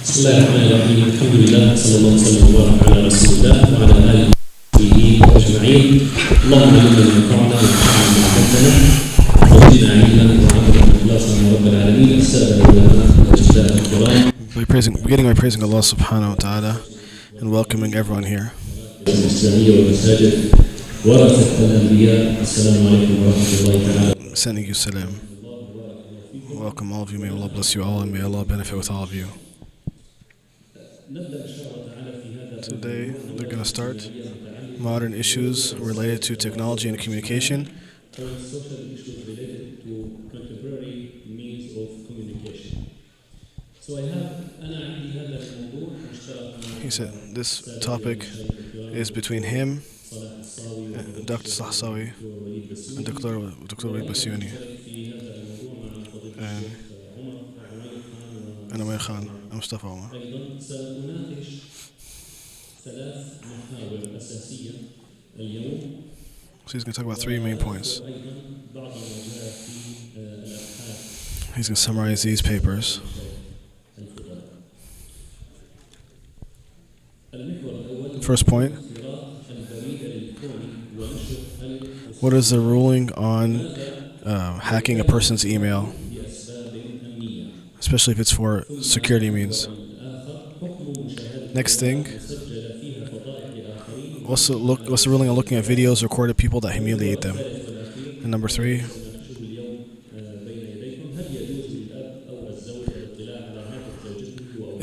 بسم الله الرحمن الرحيم. الحمد لله صلى الله وسلم وبارك على رسول الله وعلى اله وصحبه اجمعين. اللهم علمنا ما ينفعنا وانفعنا بما علمتنا وزدنا علما وعملا واخلاصا يا رب العالمين. الساده العلماء والاجلاء الكرام. Beginning by praising Allah subhanahu wa ta'ala and welcoming everyone here. الاسلاميه والمساجد ورثه الانبياء. السلام عليكم ورحمه الله تعالى. Sending you salam. Welcome all of you. May Allah bless you all and may Allah benefit with all of you. Today we're going to start modern issues related to technology and communication. Social issues related to contemporary means of communication. So I have He said this topic is between him, Dr. Sahsawi, and Dr. Basyouni, and Amir Khan, and Mustafa Omar. So he's going to talk about three main points. He's going to summarize these papers. First point: what is the ruling on hacking a person's email, especially if it's for security means? Next thing: what's the ruling on looking at videos recorded people that humiliate them? And number three: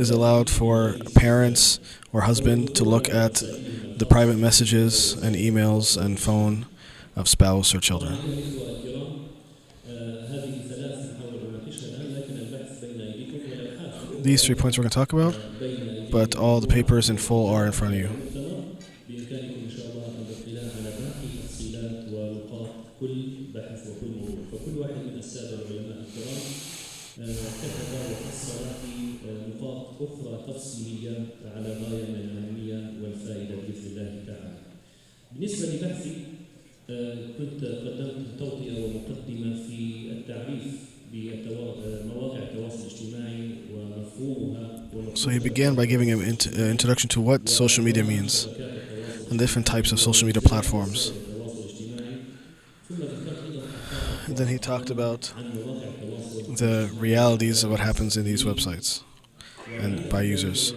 is it allowed for parents or husband to look at the private messages and emails and phone of spouse or children? These 3 points we're going to talk about, but all the papers in full are in front of you. بالنسبة لبحثي كنت قدمت توطئة ومقدمة في التعريف بمواقع التواصل الاجتماعي ومفهومها. So he began by giving an introduction to what social media means and different types of social media platforms. And then he talked about the realities of what happens in these websites and by users.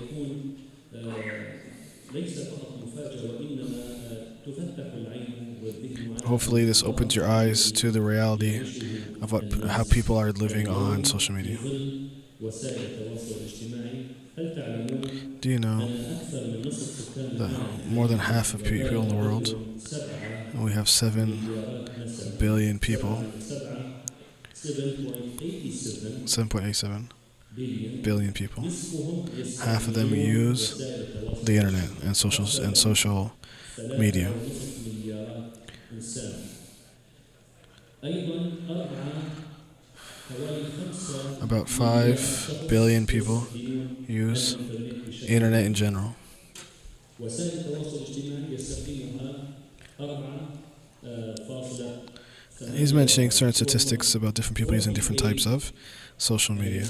Hopefully this opens your eyes to the reality of how people are living on social media. Do you know that more than half of people in the world, and we have 7 billion people, 7.87 billion people, half of them use the internet and social media. About 5 billion people use internet in general. He's mentioning certain statistics about different people using different types of social media.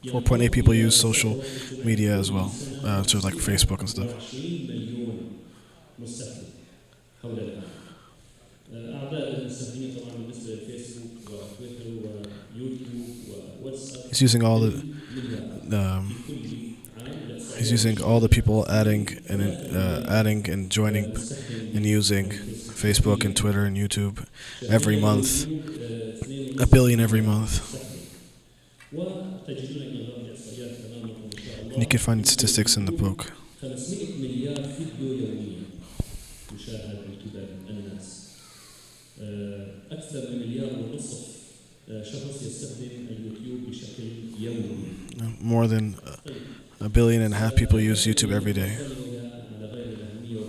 4.8 people use social media as well, so like Facebook and stuff. He's using all the people adding and joining and using Facebook and Twitter and YouTube every month, 1 billion every month. And you can find statistics in the book. More than 1.5 billion people use YouTube every day,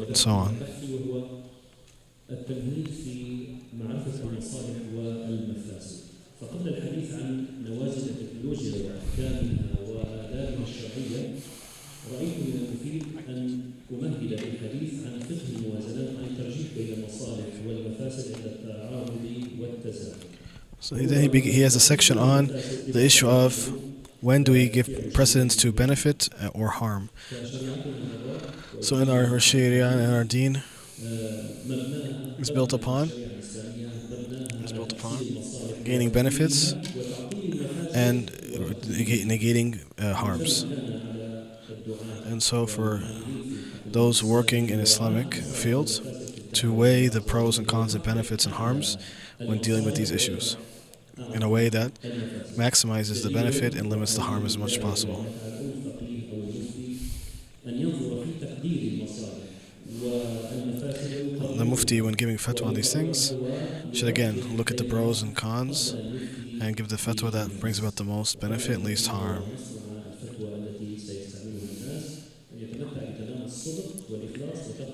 and so on. رأيت من المفيد أن أمهد بالحديث عن فقه الموازنات عن الترجيح بين المصالح والمفاسد عند التعارض والتزامن. So he has a section on the issue of when do we give precedence to benefit or harm. So in our Sharia and our Deen, it's built upon gaining benefits and negating harms. And so for those working in Islamic fields, to weigh the pros and cons and benefits and harms when dealing with these issues in a way that maximizes the benefit and limits the harm as much as possible. The Mufti, when giving fatwa on these things, should again look at the pros and cons and give the fatwa that brings about the most benefit and least harm.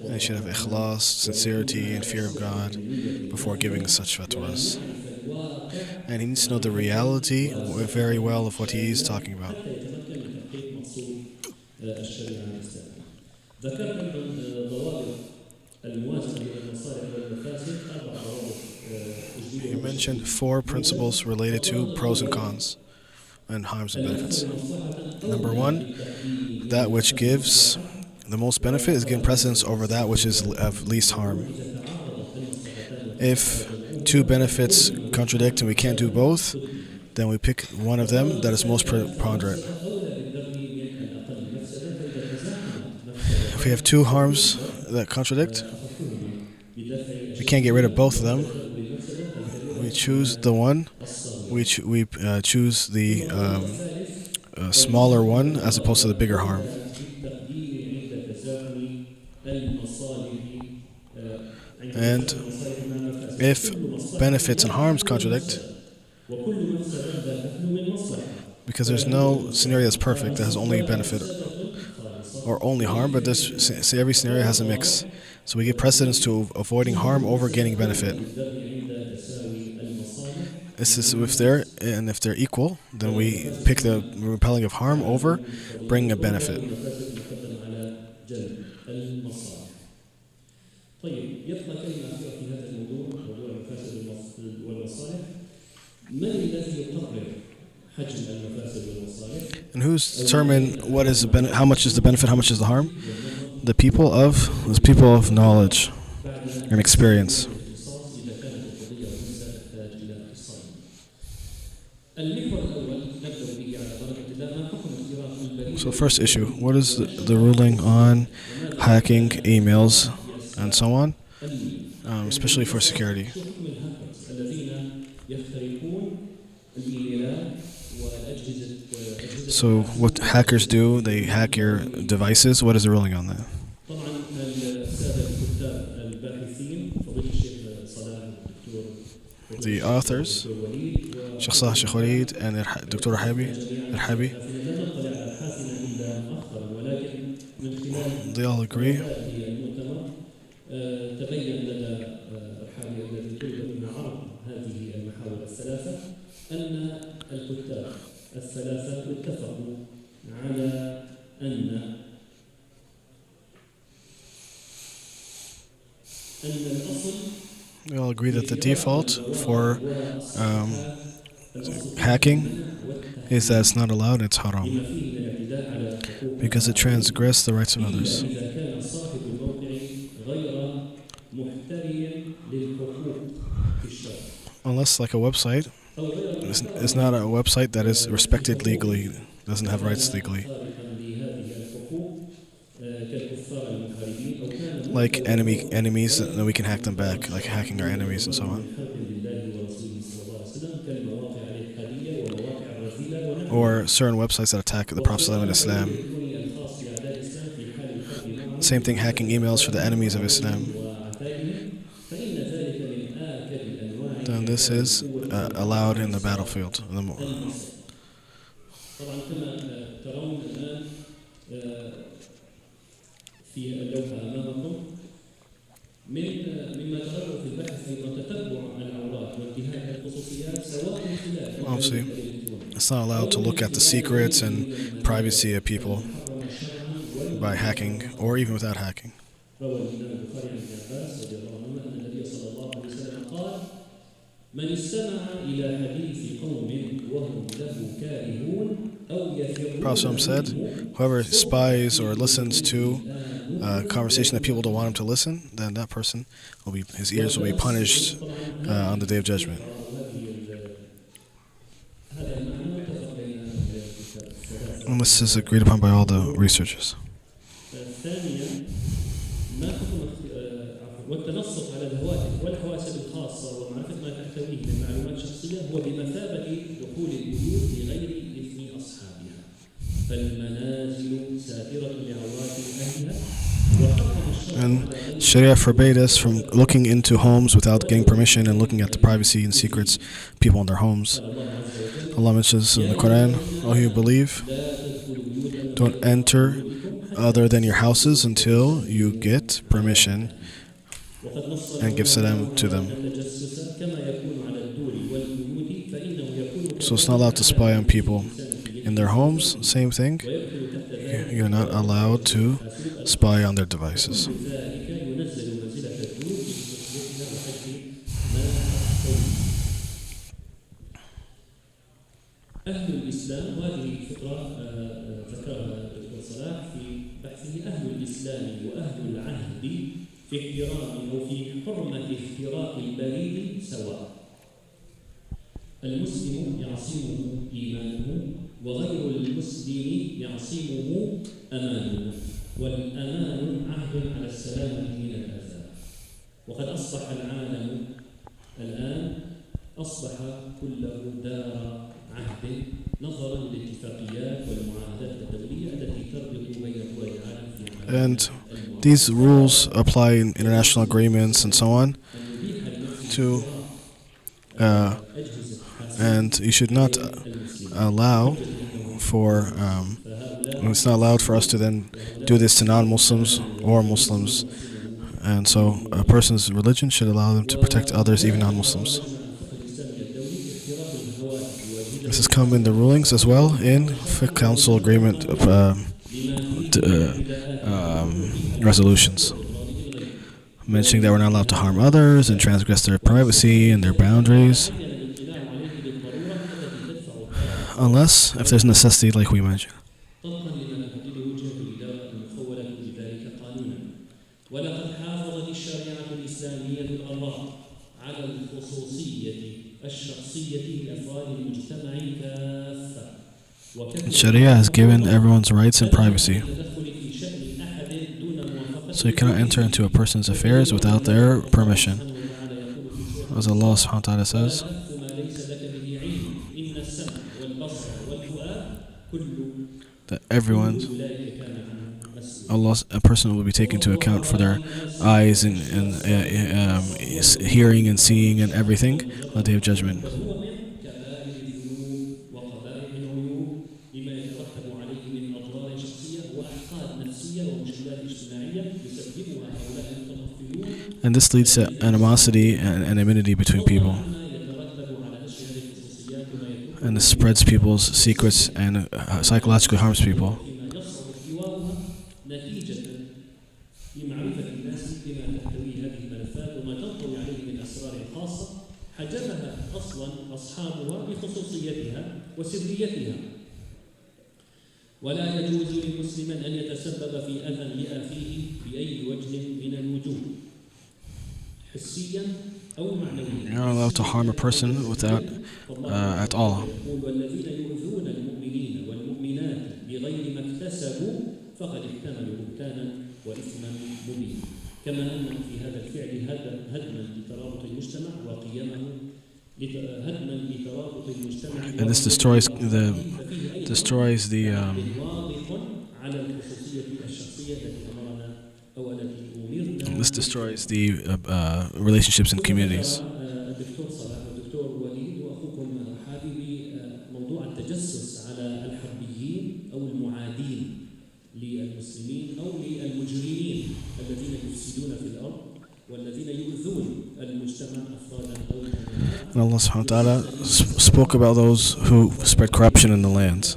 And he should have ikhlas, sincerity, and fear of God before giving such fatwas. And he needs to know the reality very well of what he is talking about. He mentioned 4 principles related to pros and cons and harms and benefits. Number 1, that which gives the most benefit is given precedence over that which is of least harm. If 2 benefits contradict and we can't do both, then we pick one of them that is most preponderant. If we have 2 harms that contradict, we can't get rid of both of them. We choose the one. We choose the smaller one as opposed to the bigger harm. And if benefits and harms contradict, because there's no scenario that's perfect that has only benefit or only harm, but every scenario has a mix. So we give precedence to avoiding harm over gaining benefit. If they're equal, then we pick the repelling of harm over bringing a benefit. And who's determine what is how much is the benefit, how much is the harm? The people of knowledge and experience. So first issue, what is the ruling on hacking emails and so on, especially for security? So what hackers do, they hack your devices. What is the ruling on that? The authors, Sheikh Salah, Sheikh Walid, and Dr. Rihabi, they all agree we all agree that the default for hacking is that it's not allowed, it's haram, because it transgressed the rights of others. Unless like a website, it's not a website that is respected legally, doesn't have rights legally. Like enemies, then we can hack them back, like hacking our enemies and so on. Or certain websites that attack the Prophet ﷺ and Islam. Same thing, hacking emails for the enemies of Islam. Then this is allowed in the battlefield. Obviously, it's not allowed to look at the secrets and privacy of people by hacking or even without hacking. من استمع إلى حديث قوم وهم له كارهون أو Prophet يفرون said, منه whoever صحف spies or listens to a conversation that people don't want him to listen, then that person will be, his ears will be punished طبعا on the day of هذه judgment. الفكرة هذا المعنى متفق بين الثلاثة. And this is agreed upon by all the researchers. ثانيا ما حكم والتنصت على الهواتف والحواسب الخاصة ومعرفة ما تحتويه من معلومات شخصية هو بمثابة دخول البيوت بغير إذن أصحابها، فالمنازل ساترة لعورات أهلها. And Sharia forbade us from looking into homes without getting permission and looking at the privacy and secrets of people in their homes. Allah mentions in the Quran, "O you believe, don't enter other than your houses until you get permission and give salam to them." So it's not allowed to spy on people in their homes, same thing. You're not allowed to spy on their devices. أهل الإسلام، وهذه الفكرة ذكرها الدكتور صلاح في بحثه، أهل الإسلام وأهل العهد في احترام أو في حرمة اختراق البريد سواء. المسلم يعصمه إيمانه وغير المسلم يعصمه أمانه، والأمان عهد على السلامة من الآثام. وقد أصبح العالم الآن أصبح كله دار عهد نظرا للاتفاقيات والمعاهدات الدولية التي تربط بين دول العالم في عالم. And these rules apply in international agreements and so on. And you should not allow for. It's not allowed for us to then do this to non-Muslims or Muslims. And so a person's religion should allow them to protect others, even non-Muslims. This has come in the rulings as well in Fiqh Council Agreement resolutions, mentioning that we're not allowed to harm others and transgress their privacy and their boundaries, unless if there's necessity, like we mentioned. ولقد حافظت الشريعة الإسلامية الآراء على الخصوصية الشخصية لأفراد المجتمع كافة. Sharia has given everyone's rights and privacy, so you cannot enter into a person's affairs without their permission. As Allah subhanahu wa ta'ala says, that a person will be taken into account for their eyes and hearing and seeing and everything on the day of judgment. And this leads to animosity and enmity between people. And this spreads people's secrets and psychologically harms people. ولا يجوز للمسلم أن يتسبب في أذى لأخيه بأي وجه من الوجوه حسيا أو معنويا. You're not allowed to harm a person without at all. والذين يؤذون المؤمنين والمؤمنات بغير ما اكتسبوا فقد احتملوا بهتانا وإثما مبينا. كما أن في هذا الفعل هدما لترابط المجتمع وقيمه هدما لترابط المجتمع. And this destroys the this destroys the relationships in communities. الدكتور صلاح والدكتور وليد واخوكم رحابي بموضوع التجسس على الحربيين او المعادين للمسلمين او للمجرمين الذين يفسدون في الارض والذين يؤذون المجتمع افرادا او جماعات. And Allah subhanahu wa ta'ala spoke about those who spread corruption in the land.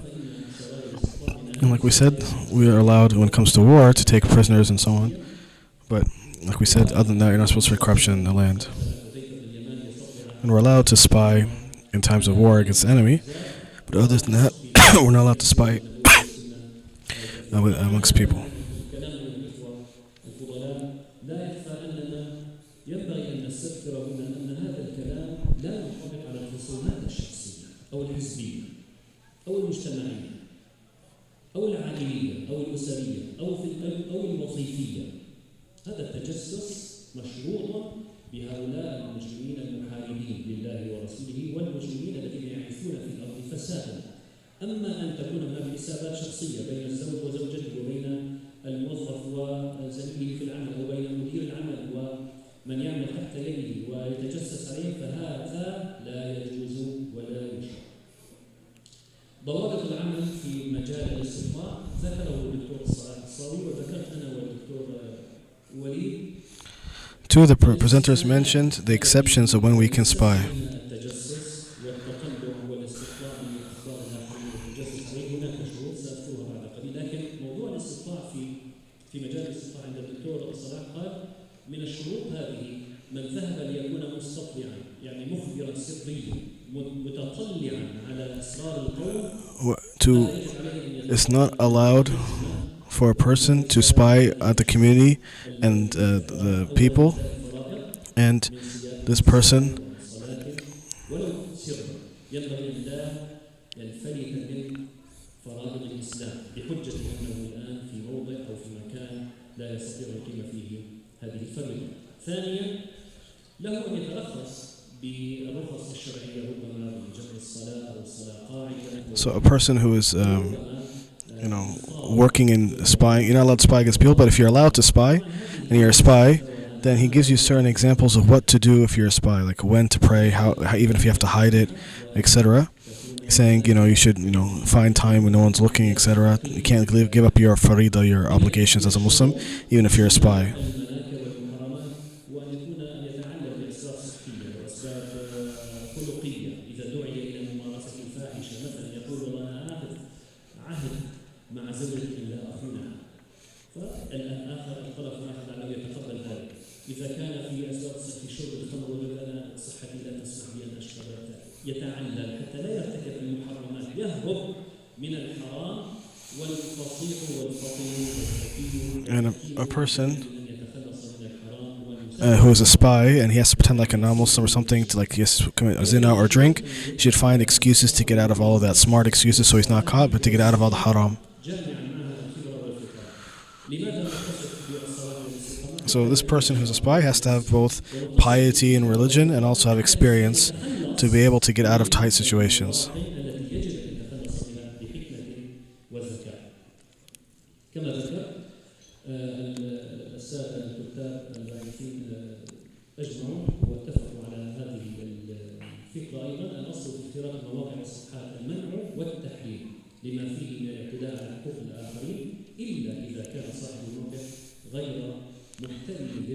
And like we said, we are allowed when it comes to war to take prisoners and so on. But like we said, other than that, you're not supposed to spread corruption in the land. and we're allowed to spy in times of war against the enemy. But other than that, we're not allowed to spy amongst people. لا يخفى أننا ينبغي أن نستذكر هنا أن هذا الكلام لا ينطبق على الخصومات الشخصية أو الحزبية أو المجتمعية أو العائلية أو الأسرية أو الوظيفية. هذا التجسس مشروط بهؤلاء المجرمين المحاربين لله ورسوله والمجرمين الذين يعيثون في الأرض فسادا. أما أن تكون هناك حسابات شخصية بين الزوج وزوجته وبين الموظف وزميله في العمل أو بين مدير العمل ومن يعمل تحت يده ويتجسس عليه، فهذا لا يجوز ولا يشرع. ضوابط العمل في مجال الاستطلاع ذكره الدكتور صلاح الصاوي وذكرت أنا والدكتور وليد. Two of the presenters mentioned the exceptions of when we can spy. في مجال الاستطلاع عند الدكتور صلاح قال من الشروط هذه من ذهب ليكون مستطلعا يعني مخبرا سريا متطلعا على اسرار القوم. It's not allowed for a person to spy at the community and the people, and this person ينبغي أن لا ينفلت من فرائض الإسلام بحجة أنه الآن في موضع أو في مكان لا يستطيع القيام فيه هذه الفريضة. ثانيا له أن يترخص بالرخص الشرعية ربما بجمع الصلاة أو الصلاة قاعدة. So a person who is working in spying, you're not allowed to spy against people, but if you're allowed to spy and you're a spy, then he gives you certain examples of what to do if you're a spy, like when to pray, how even if you have to hide it, etc. Saying, you should, find time when no one's looking, etc. You can't give up your farida, your obligations as a Muslim, even if you're a spy. إذا كان في أسباب في شرب الخمر وجد أنا صحتي لا تسمح بي أن أشرب يتعلل حتى لا يرتكب المحرمات يهرب من الحرام والفصيح والفطين والفقيه. And a person who is a spy and he has to pretend like a non-Muslim or something to he has to commit a zina or drink, he should find excuses to get out of all of that, smart excuses so he's not caught, but to get out of all the haram. So this person who's a spy has to have both piety and religion and also have experience to be able to get out of tight situations.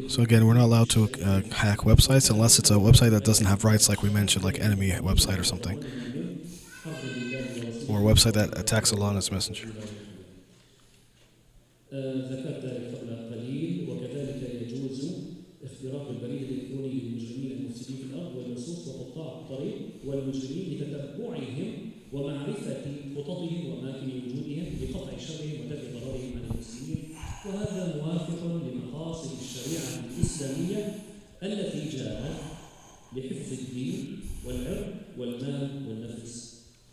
So again, we're not allowed to hack websites unless it's a website that doesn't have rights, like we mentioned, like enemy website or something, or a website that attacks Allah and His Messenger. ذكرت قبل قليل وكذلك يجوز اختراق البريد الإلكتروني للمجرمين المفسدين في الأرض واللصوص وقطاع الطريق والمجرمين لتتبعهم ومعرفة خططهم وأماكن وجودهم لقطع شرهم ودفع ضررهم عن المسلمين، وهذا موافق لمقاصد الشريعة الإسلامية التي جاءت لحفظ الدين والعرض والمال والنفس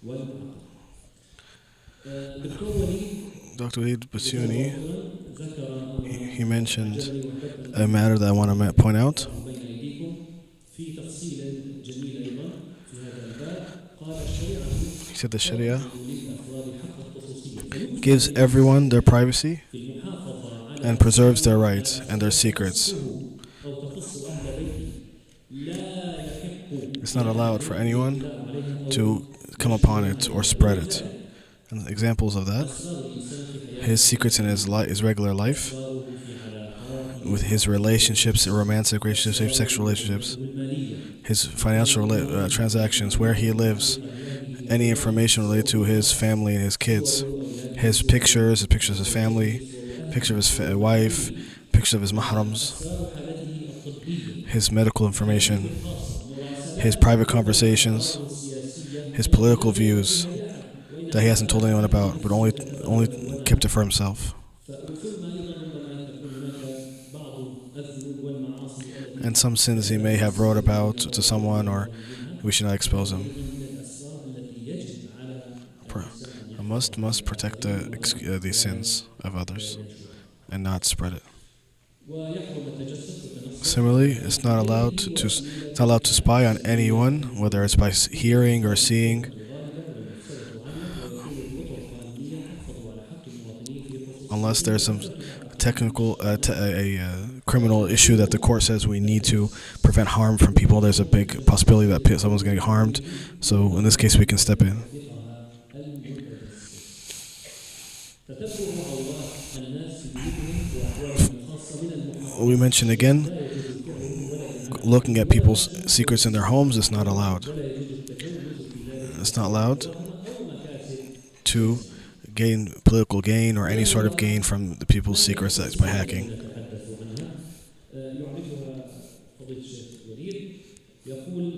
والعقل. Dr. Basyouni, he mentioned a matter that I want to point out. He said the Sharia gives everyone their privacy and preserves their rights and their secrets. It's not allowed for anyone to come upon it or spread it. And examples of that: his secrets in his regular life, with his relationships, romantic relationships, sexual relationships, his financial transactions, where he lives, any information related to his family and his kids, his pictures of his family, picture of his wife, picture of his mahrams, his medical information, his private conversations, his political views that he hasn't told anyone about, but only kept it for himself. ثم أيضا ربما تكون هناك بعض الذنوب والمعاصي التي And some sins he may لا have wrote يستطيع about أن to يتجرد someone, or منها. we should not expose وهذه him. أيضا من الأسرار التي يجب على الإنسان أن A يحفظها must على protect الآخرين these ولا sins of others ينشرها. and not spread it. ويحرم التجسس والتنصت Similarly, على it's not allowed غيره it's not allowed to spy on anyone, whether it's by hearing or seeing, الغالبة والمفسدة عنه ويكون بأطر قانونية تحفظ على حق المواطنين في unless there's خصوصيتهم some وترك technical criminal issue that the court says we need to prevent harm from people. There's a big possibility that someone's going to get harmed. So in this case, we can step in. تتبع عورات الناس في بيوتهم وأحوالهم الخاصة من المحرمات We mentioned again, لا يجوز فعله ولا إذاعته looking at ولا people's إشاعته secrets in their homes is not allowed. ولا يجوز التجوز في ذلك It's not لإثارة allowed الكراهة أو مكاسب to النسب. gain political gain or any sort of gain from the people's secrets that's by hacking. نتحدث عنها يعرفها فضيلة الشيخ وليد يقول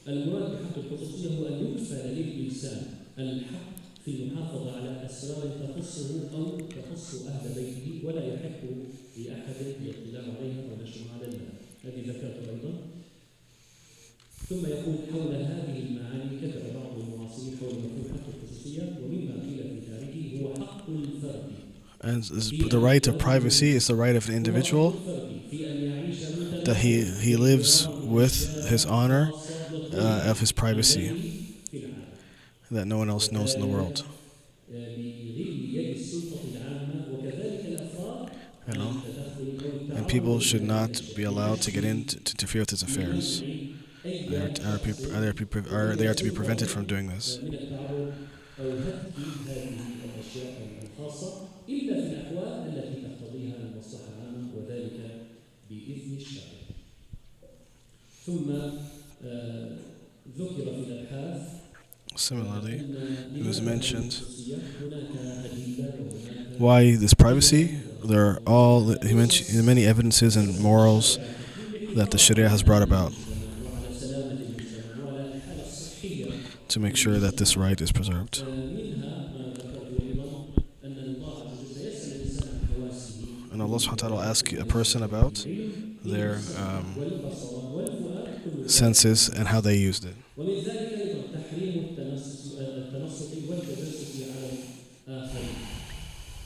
المراد بحق الخصوصية هو أن يكفل للإنسان الحق في المحافظة على أسرار تخصه أو تخص أهل بيته ولا يحق لأحد الاطلاع عليها أو نشرها على الناس. هذه ذكرت أيضا. ثم يقول حول هذه المعاني ذكر بعض المعاصرين حول مفهوم حق الخصوصية ومما قيل في تاريخه هو حق الفرد. And the right of privacy is the right of an individual that he lives with his honor of his privacy that no one else knows in the world. You know, and people should not be allowed to get in to interfere with his affairs. They are to be prevented from doing this. أو هتك هذه الأشياء الخاصة إلا في الأحوال التي تقتضيها المصلحة العامة وذلك بإذن الشارع. ثم ذكر في الأبحاث. Similarly, it was mentioned why this privacy. There are he mentioned many evidences and morals that the Sharia has brought about to make sure that this right is preserved. And Allah subhanahu wa ta'ala will ask a person about their senses and how they used it.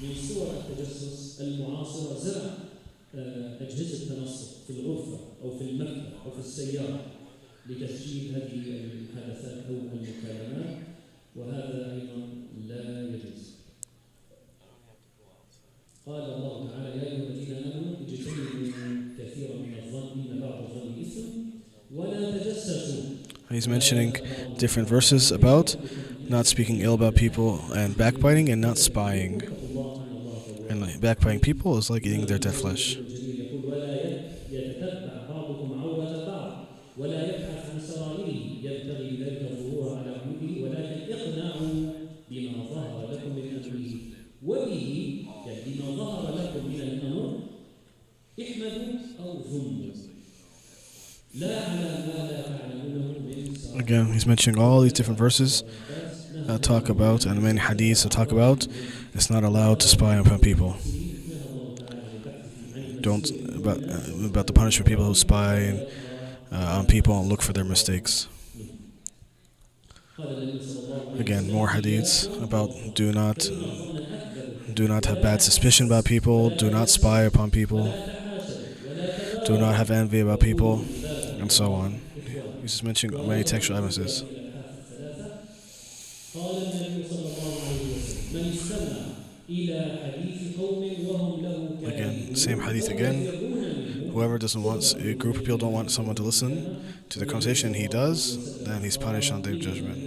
من صور التجسس المعاصرة زرع أجهزة تنصت في الغرفة أو في المكتب أو في السيارة لتسجيل هذه المحادثات أو المكالمات وهذا أيضا لا يجوز. قال الله تعالى يا أيها الذين آمنوا اجتنبوا كثيرا من الظن إن بعض الظن إثم ولا تجسسوا. He's mentioning different verses about not speaking ill about people and backbiting and not spying. And like backbiting people is like eating their dead flesh. Again, he's mentioning all these different verses that talk about, and many hadiths that talk about, it's not allowed to spy upon people. Don't about the punishment of people who spy on people and look for their mistakes. Again, more hadiths about do not have bad suspicion about people, do not spy upon people, do not have envy about people, and so on. He's just mentioning many textual evidences. Again, same hadith again. Whoever doesn't want, a group of people don't want someone to listen to the conversation, he does, then he's punished on the Day of Judgment.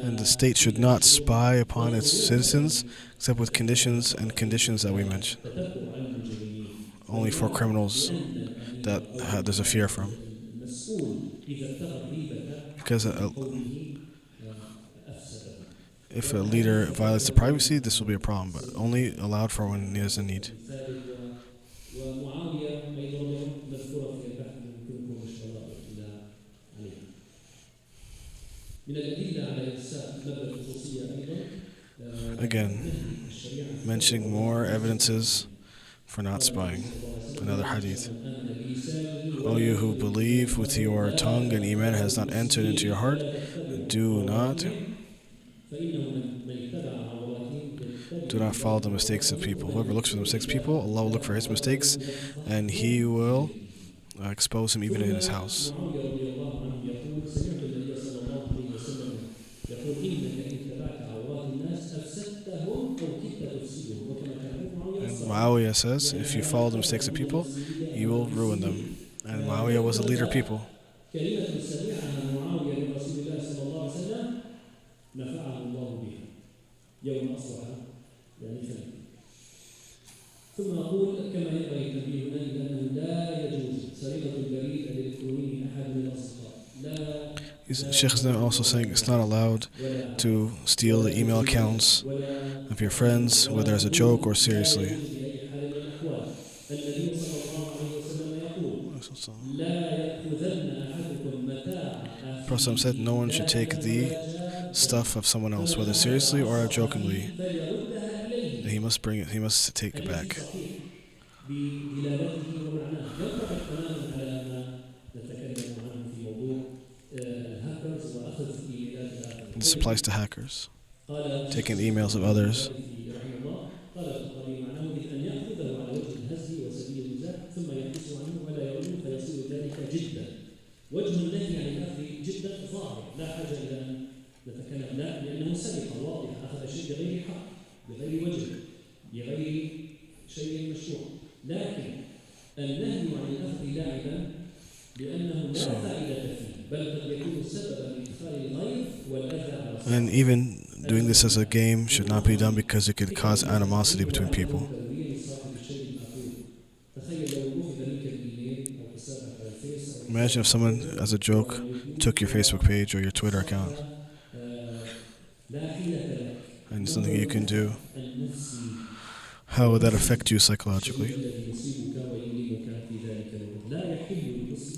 And the state should not spy upon its citizens except with conditions and conditions that we mentioned. Only for criminals that there's a fear from. Because if a leader violates the privacy, this will be a problem, but only allowed for when there's a need. الثالث ومعاوية أيضا رضي الله عنه مذكورة في البحث يمكنكم الشراء والاطلاع عليها. من الأدلة على إرساء مبدأ الخصوصية أيضا Again, mentioning more evidences for not spying. Another hadith. O you who believe with your tongue and Iman has not entered into your heart, do not follow the mistakes of people. Whoever looks for the mistakes of people, Allah will look for his mistakes, and He will expose him even in his house. And Muawiyah says, if you follow the mistakes of people, you will ruin them. And Muawiyah was a leader of people. ثم نقول كما ينبغي تنبيهنا إلى أنه لا يجوز سرقة البريد الإلكتروني أحد من الأصدقاء. Sheikh is now also saying it's not allowed to steal the email accounts of your friends, whether as a joke or seriously. Prophet said no one should take the stuff of someone else, whether seriously or jokingly. He must bring it. He must take it back. This applies to hackers, taking the emails of others. وجه النهي عن الأخذ جدا ظاهر لا حاجة إلى أن نتكلم لا لأنه سرقة واضحة أخذ شيء بغير حق بغير وجه بغير شيء مشروع لكن النهي عن الأخذ لاعبا لأنه لا فائدة فيه بل قد يكون سببا لإدخال الغيظ والأذى على الصحة. And even doing this as a game should not be done because it could cause animosity between people. Imagine if someone, as a joke, took your Facebook page or your Twitter account. And something you can do. How would that affect you psychologically?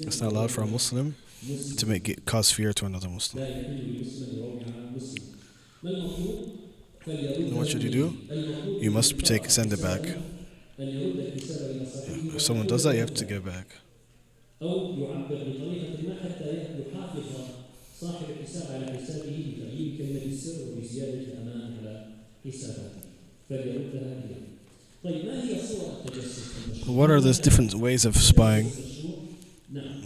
It's not allowed for a Muslim to cause fear to another Muslim. And what should you do? You must send it back. If someone does that, you have to give it back. أو يعبر بطريقة ما حتى يحافظ صاحب الحساب على حسابه بتغيير كلمة السر وبزيادة الأمان على حساباته فليردها إليه. طيب ما هي صور التجسس المشروع؟ What are the different ways of spying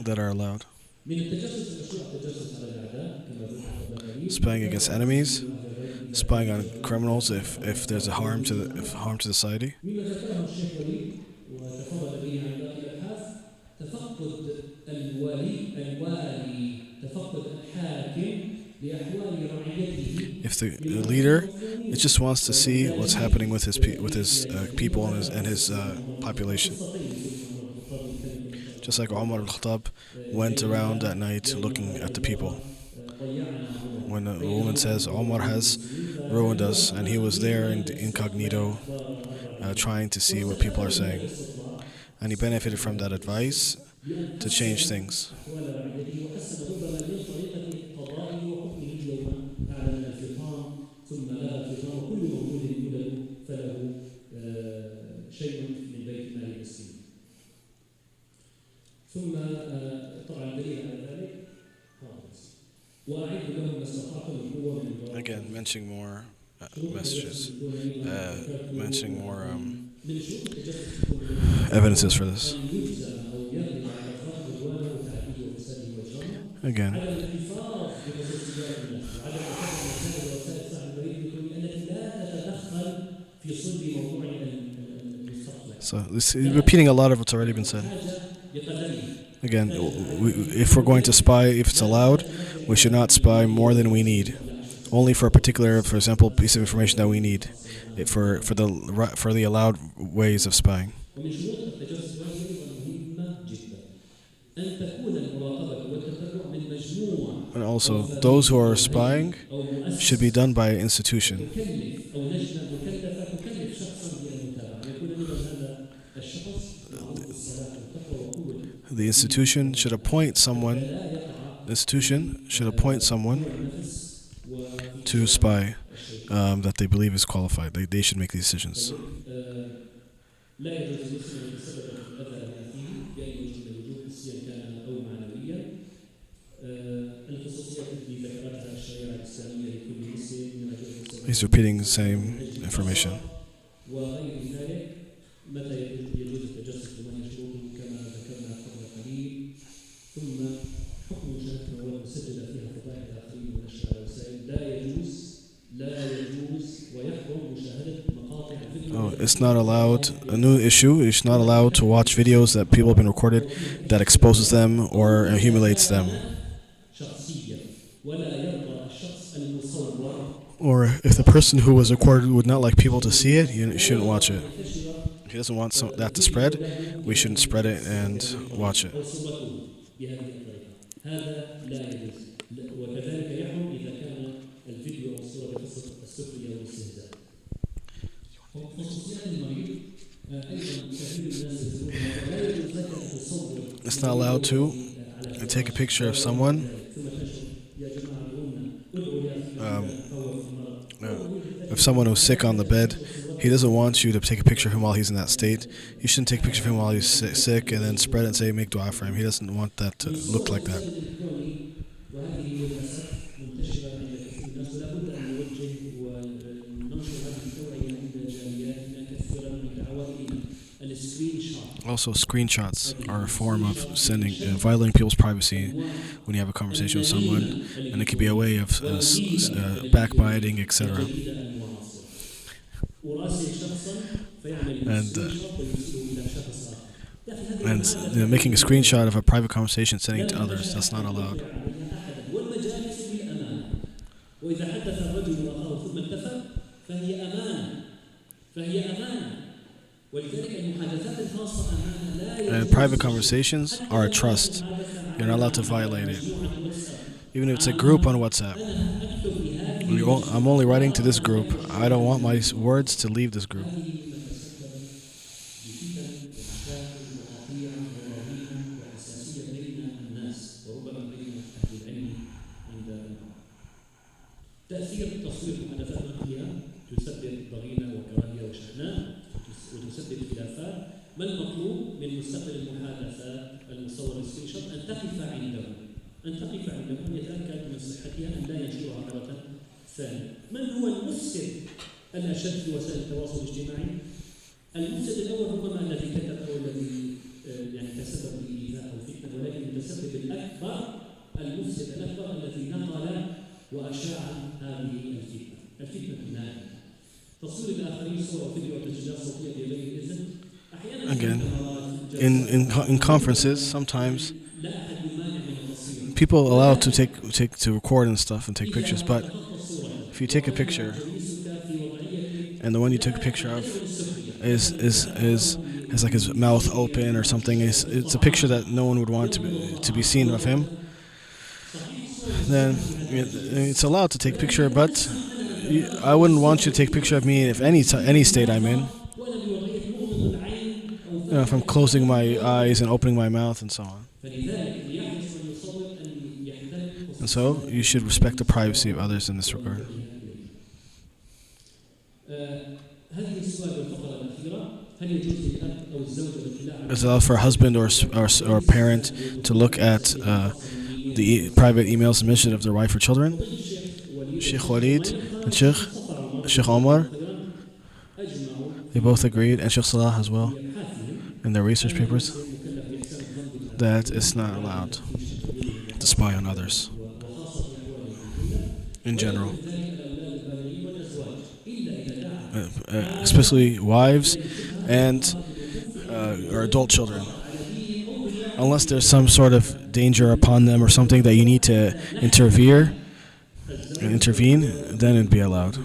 that are allowed? من التجسس المشروع التجسس على الأعداء كما ذكر. Spying against enemies, spying on criminals if there's a harm to the society. مما ذكره الشيخ وليد وتفضل به عن باقي الأبحاث تفقد الوالي تفقد الحاكم لأحوال رعيته. If the leader just wants to see what's happening with his people and his population. Just like Umar al-Khattab went around at night looking at the people. When a woman says Umar has ruined us, and he was there incognito trying to see what people are saying. And he benefited from that advice to change things. Again, mentioning more messages, mentioning more evidences for this. Again, so this is repeating a lot of what's already been said. Again, if we're going to spy, if it's allowed, we should not spy more than we need. Only for a particular, for example, piece of information that we need, for the allowed ways of spying. أن تكون المراقبة والتتبع من مجموعة And also, أو فريق those who are أو هيئة spying أو should be مؤسسة done by an institution. تكلف أو لجنة مكلفة تكلف شخصا بالمتابعة يكون أيضا هذا الشخص معروف بالصلاة والتقوى وقوة The institution should appoint حتى someone. لا يقع The institution should appoint someone هوى النفس وفي to شبهة spy الشيطان. that they believe is qualified. They should make these decisions. لا يجوز للمسلم أن يتسبب في الأذى لأخيه بأي وجه من الوجوه حسيا كان أو معنويا. الخصوصيات التي ذكرتها الشريعة الإسلامية لكل مسلم He's repeating the same information. وغير ذلك متى يجوز التجسس وما يشروطه كما ذكرنا قبل قليل. ثم حكم مشاهدة المواد المسجلة فيها فضائح الآخرين ونشرها على الوسائل لا يجوز ويحرم مشاهدة مقاطع الفيديو. It's not allowed. A new issue. It's not allowed to watch videos that people have been recorded that exposes them or humiliates them. Or if the person who was recorded would not like people to see it, you shouldn't watch it. If he doesn't want that to spread, we shouldn't spread it and watch it. It's not allowed to take a picture of someone if someone who's sick on the bed. He doesn't want you to take a picture of him while he's in that state. You shouldn't take a picture of him while he's sick and then spread it and say make dua for him. He doesn't want that to look like that. Also, screenshots are a form of violating people's privacy when you have a conversation with someone, and it could be a way of backbiting, etc. And making a screenshot of a private conversation, sending it to others, that's not allowed. And private conversations are a trust. You're not allowed to violate it. Even if it's a group on WhatsApp. I'm only writing to this group. I don't want my words to leave this group. وتسبب خلافات. ما المطلوب من مستقبل المحادثات المصور سكرين شوت؟ أن تقف عنده أن يتأكد من صحتها، أن لا ينشرها مرة ثانية. من هو المفسد الأشد في وسائل التواصل الاجتماعي؟ المفسد الأول ربما الذي كتب أو الذي يعني تسبب بإيذاء أو فتنة، ولكن المتسبب الأكبر المفسد الأكبر الذي نقل وأشاع هذه الفتنة الناجمة. تصوير الآخرين صور وفيديو وتسجيلات صوتية بغير إذن. Again, in conferences, sometimes people are allowed to record and stuff and take pictures, but if you take a picture and the one you took a picture of has like his mouth open or something, it's a picture that no one would want to be seen of him, then it's allowed to take a picture, but I wouldn't want you to take a picture of me if any state I'm in. If I'm closing my eyes and opening my mouth and so on. And so you should respect the privacy of others in this regard. Is it allowed for a husband or a parent to look at the private email submission of their wife or children? Sheikh Walid and Sheikh Omar, they both agreed, and Sheikh Salah as well, in their research papers, that it's not allowed to spy on others in general, especially wives and or adult children, unless there's some sort of danger upon them or something that you need to intervene, then it'd be allowed.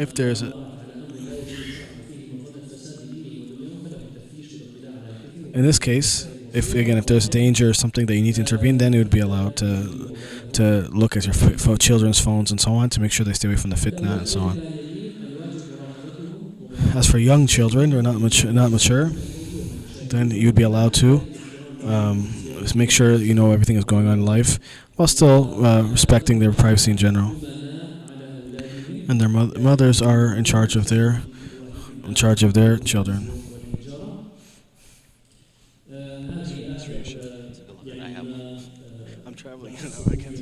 if there's a, in this case, if again, if there's danger or something that you need to intervene, then it would be allowed to look at your children's phones and so on to make sure they stay away from the fitna and so on. As for young children who are not mature, then you'd be allowed to just make sure you know everything is going on in life, while still respecting their privacy in general. And their mothers are in charge of their children. I'm traveling. I can't.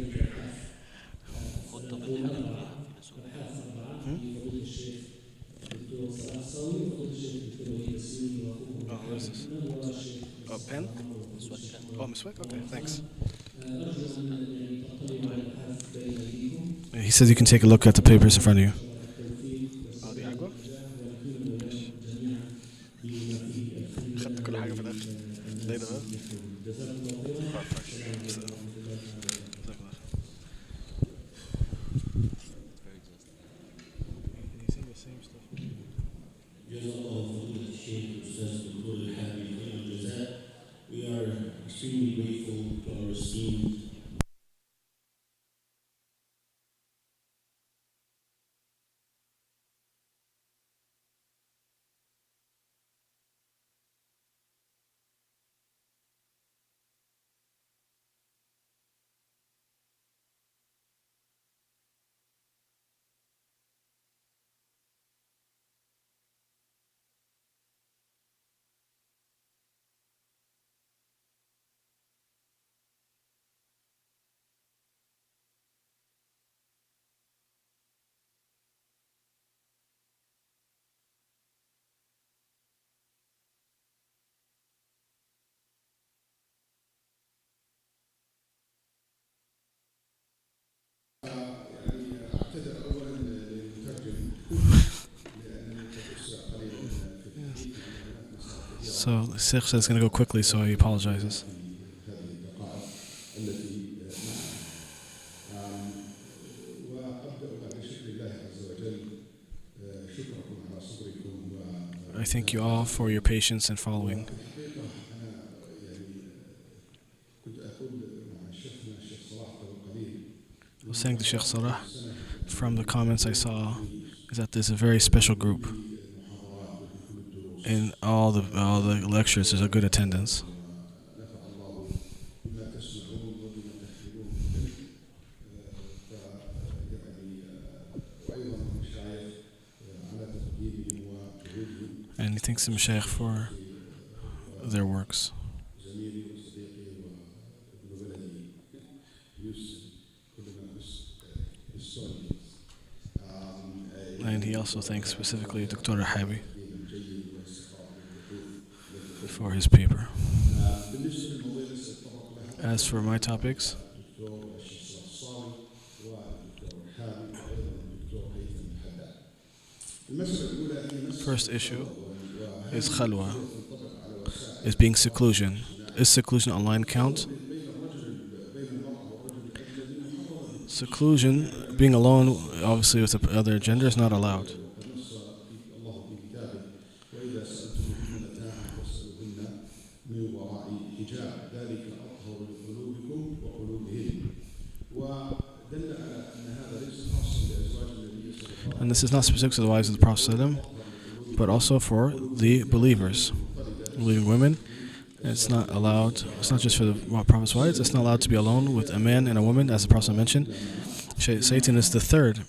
Oh, what is this? Oh, pen? Oh, Miswak? Okay, thanks. He says you can take a look at the papers in front of you. Oh, the agua? خدت كل حاجة في الآخر. ليلى بقى. We are extremely grateful to our esteemed So the Sheikh says it's going to go quickly, so he apologizes. I thank you all for your patience and following. I was saying to Sheikh Salah, from the comments I saw, is that there's a very special group. In all the lectures, there's a good attendance. And he thanks the Mashaykh for their works. And he also thanks specifically Dr. Rihabi for his paper. As for my topics, first issue is khalwa, is being seclusion. Is seclusion online count? Seclusion, being alone, obviously with the other gender, is not allowed. And this is not specific to the wives of the Prophet ﷺ, but also for the believers, believing women. It's not allowed. It's not just for the Prophet's wives. It's not allowed to be alone with a man and a woman, as the Prophet mentioned. Satan is the third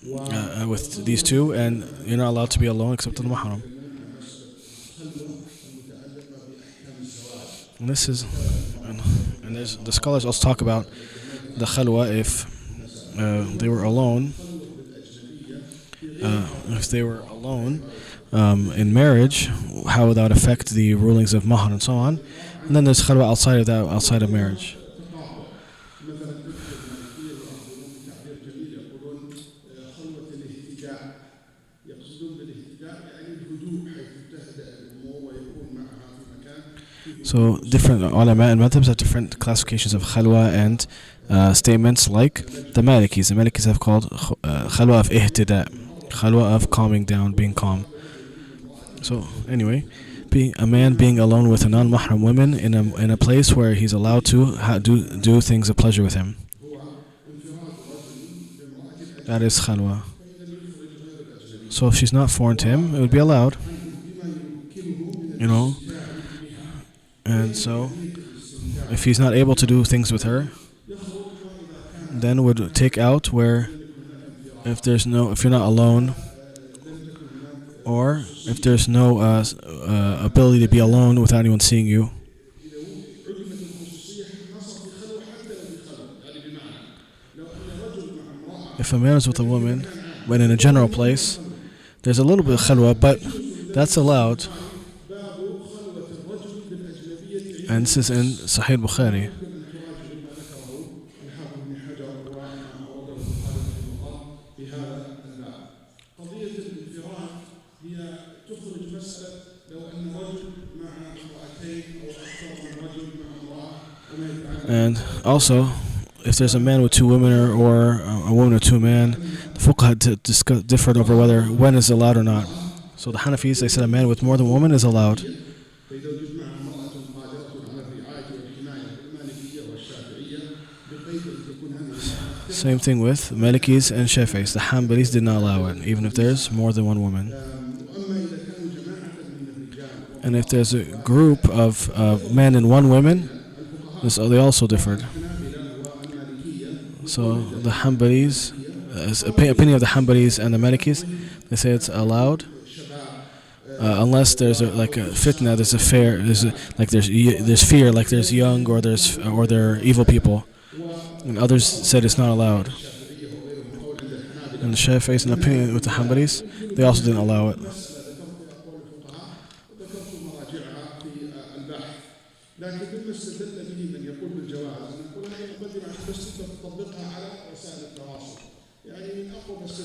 with these two, and you're not allowed to be alone except in the Muharram. And this is, and there's the scholars also talk about the khalwa if they were alone. If they were alone in marriage, how would that affect the rulings of mahar and so on? And then there's khalwa outside of that, outside of marriage. So different ulama and madhabs have different classifications of khalwa and statements like the Malikis. The Malikis have called khalwa of ihtida, Khalwa of calming down, being calm. So anyway, a man being alone with a non-mahram woman in a place where he's allowed to do things of pleasure with him. That is khalwa. So if she's not foreign to him, it would be allowed. You know? And so, if he's not able to do things with her, then would take out where if you're not alone, or if there's no ability to be alone without anyone seeing you. If a man is with a woman, but in a general place, there's a little bit of khalwa, but that's allowed. And this is in Sahih Bukhari. And also, if there's a man with two women or a woman with two men, the fuqaha differed over when is allowed or not. So the Hanafis, they said a man with more than one woman is allowed. Same thing with Malikis and Shafi'is. The Hanbalis did not allow it, even if there's more than one woman. And if there's a group of men and one woman, they also differed. So the Hanbalis, opinion of the Hanbalis and the Malikis, they say it's allowed, unless there's a fitna, there's a fear, there's fear, like there's young or they're evil people. And others said it's not allowed. And the Shafi'is, an opinion with the Hanbalis, they also didn't allow it.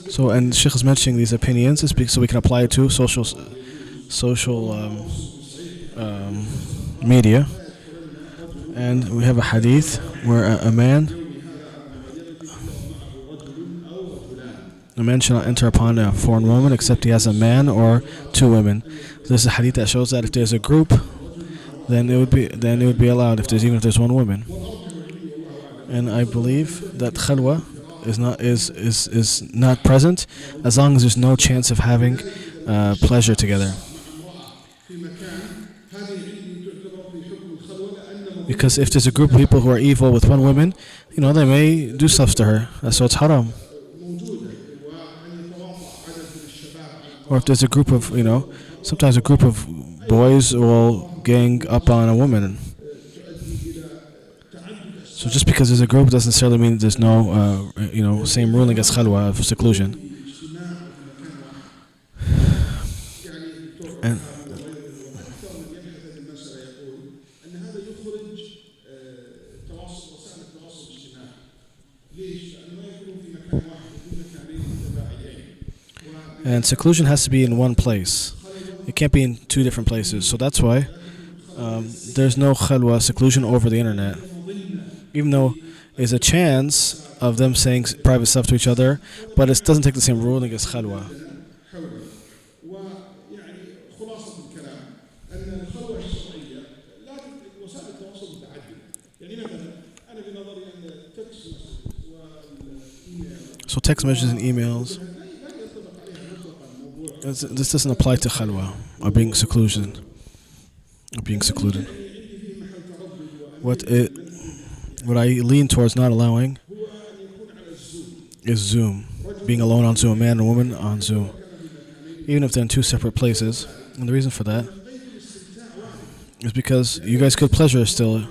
So, and Sheikh is mentioning these opinions so we can apply it to social media. And we have a hadith where a man should not enter upon a foreign woman except he has a man or two women. There's a hadith that shows that if there's a group, then it would be allowed even if there's one woman. And I believe that khalwa is not present as long as there's no chance of having pleasure together. Because if there's a group of people who are evil with one woman, they may do stuff to her. So it's haram. Or if there's a group of, sometimes a group of boys will gang up on a woman. So just because there's a group doesn't necessarily mean there's no, same ruling as khalwa of seclusion. And And seclusion has to be in one place. It can't be in two different places. So that's why there's no khalwa, seclusion over the internet. Even though there's a chance of them saying private stuff to each other, but it doesn't take the same ruling as khalwa. So text messages and emails, this doesn't apply to khalwa, or being seclusion, or being secluded. What I lean towards not allowing is Zoom, being alone on Zoom, a man and a woman on Zoom, even if they're in two separate places. And the reason for that is because you guys could pleasure still.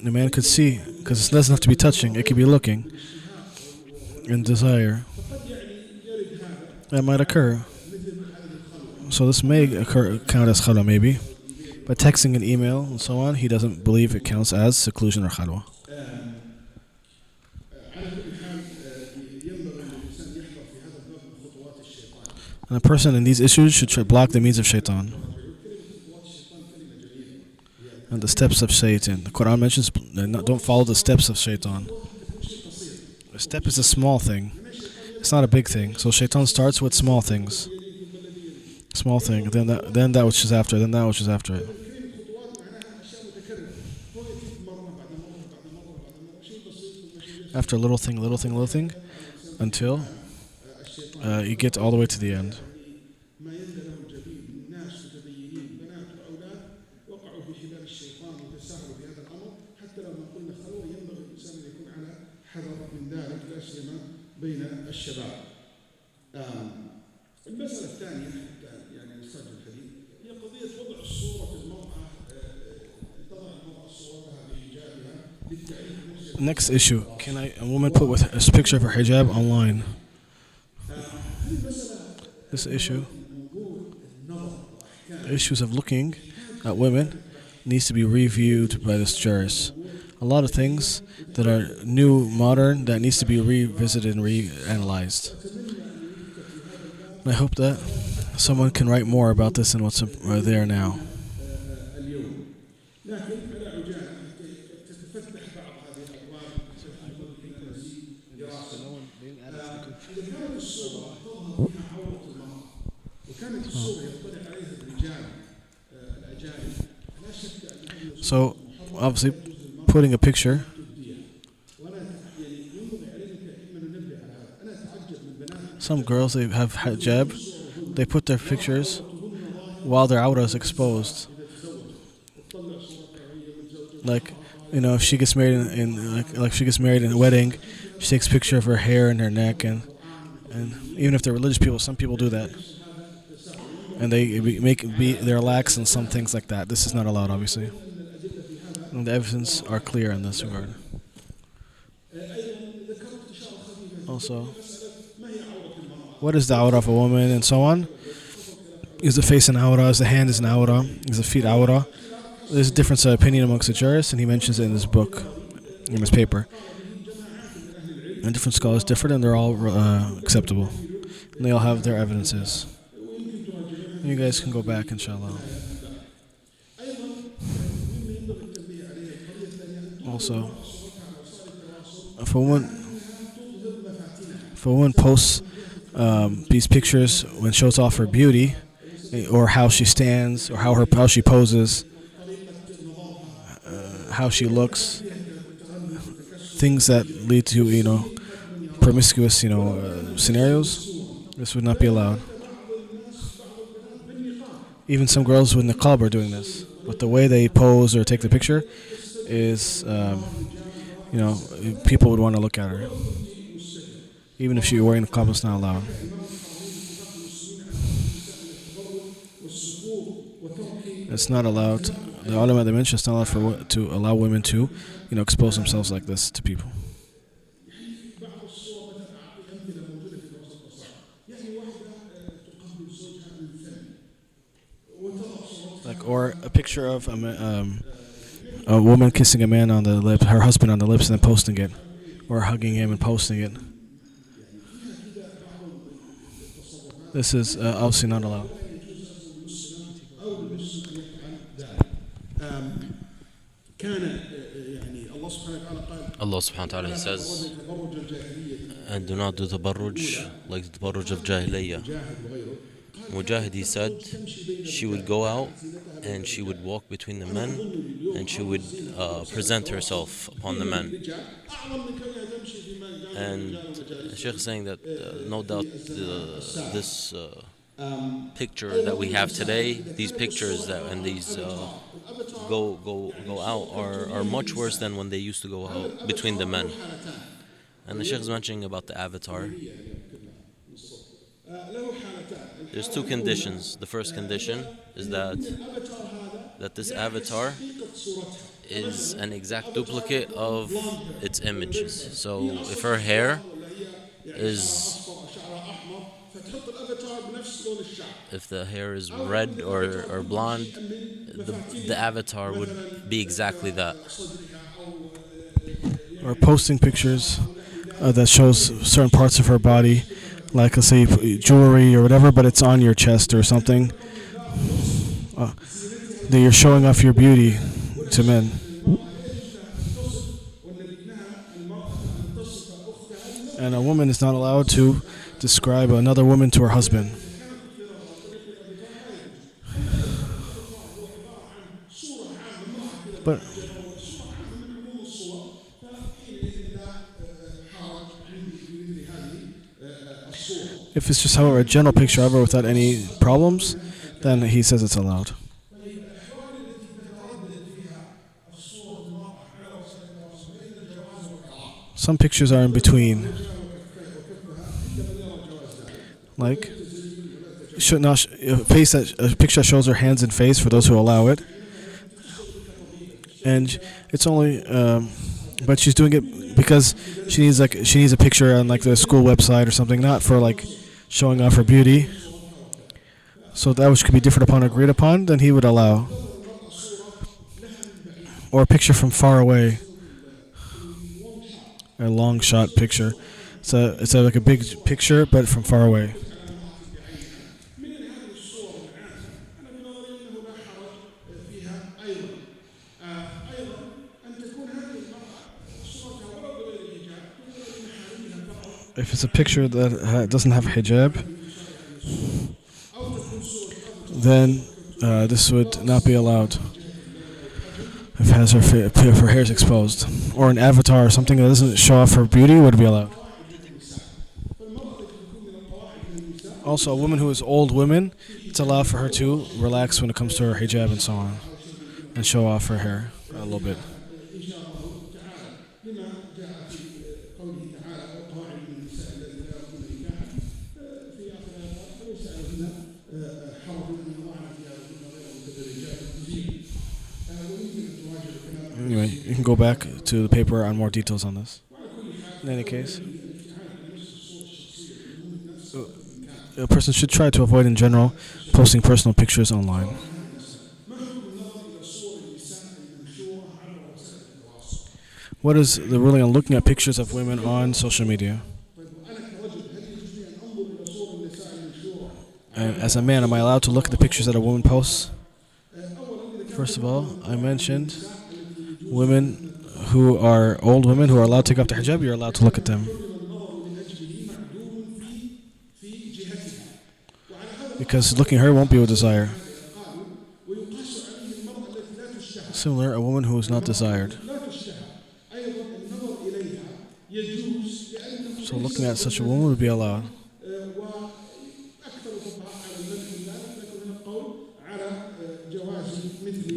The man could see, because it doesn't have to be touching, it could be looking and desire. That might occur. So this may count as khalwa maybe. But texting and email and so on, he doesn't believe it counts as seclusion or khalwa. And a person in these issues should block the means of shaitan and the steps of Satan. The Quran mentions don't follow the steps of shaitan. A step is a small thing. It's not a big thing. So shaitan starts with small things, small thing. Then that which is after. Then that which is after it. After little thing, little thing, little thing, until you get all the way to the end. Next issue: can a woman put with a picture of her hijab online? This issue, issues of looking at women, needs to be reviewed by this jurist. A lot of things that are new, modern, that needs to be revisited and reanalyzed. I hope that someone can write more about this than what's there now. So, obviously, putting a picture. Some girls, they have hijab. They put their pictures while their aura is exposed. Like, if she gets married like she gets married in a wedding, she takes a picture of her hair and her neck, and even if they're religious people, some people do that, and they they're lax in some things like that. This is not allowed, obviously. And the evidence are clear in this regard. Also, what is the aura of a woman and so on? Is the face an aura? Is the hand an aura? Is the feet aura? There's a difference of opinion amongst the jurists, and he mentions it in his book, in his paper. And different scholars differ, and they're all acceptable. And they all have their evidences. And you guys can go back, inshallah. Also, if a woman posts these pictures when shows off her beauty, or how she stands, or how she poses, how she looks, things that lead to promiscuous scenarios, this would not be allowed. Even some girls with niqab are doing this, but the way they pose or take the picture is people would want to look at her. Even if she's wearing niqab, it's not allowed. It's not allowed. The ulama, they mentioned it's not allowed to allow women to, expose themselves like this to people. Or a picture of a woman kissing a man on the lips, her husband on the lips, and then posting it, or hugging him and posting it. This is obviously not allowed. Allah subhanahu wa ta'ala says, and do not do tabarruj like the tabarruj of Jahiliyyah. Mujahid, he said, she would go out and she would walk between the men and she would present herself upon the men. And Sheikh is saying that no doubt this picture that we have today, these pictures and these go out are much worse than when they used to go out between the men. And the Sheikh is mentioning about the avatar. There's two conditions. The first condition is that this avatar is an exact duplicate of its images. So if her hair is, if the hair is red or blonde, the avatar would be exactly that. Or posting pictures that shows certain parts of her body, like let's say jewelry or whatever, but it's on your chest or something. That you're showing off your beauty to men. And a woman is not allowed to describe another woman to her husband. But if it's just, however, a general picture of her without any problems, then he says it's allowed. Some pictures are in between. Like, should not a picture that shows her hands and face for those who allow it. And it's only, but she's doing it because she needs a picture on like the school website or something, not for like showing off her beauty. So that which could be different upon agreed upon, then he would allow. Or a picture from far away, a long shot picture. It's like a big picture, but from far away. If it's a picture that doesn't have hijab, then this would not be allowed. If it has her hair is exposed, or an avatar or something that doesn't show off her beauty would be allowed. Also, a woman who is old woman, it's allowed for her to relax when it comes to her hijab and so on, and show off her hair a little bit. Anyway, you can go back to the paper on more details on this. In any case, a person should try to avoid, in general, posting personal pictures online. What is the ruling on looking at pictures of women on social media? And as a man, am I allowed to look at the pictures that a woman posts? First of all, I mentioned women who are old women who are allowed to take off the hijab, you're allowed to look at them. Because looking at her won't be a desire. Similar, a woman who is not desired. So looking at such a woman would be allowed.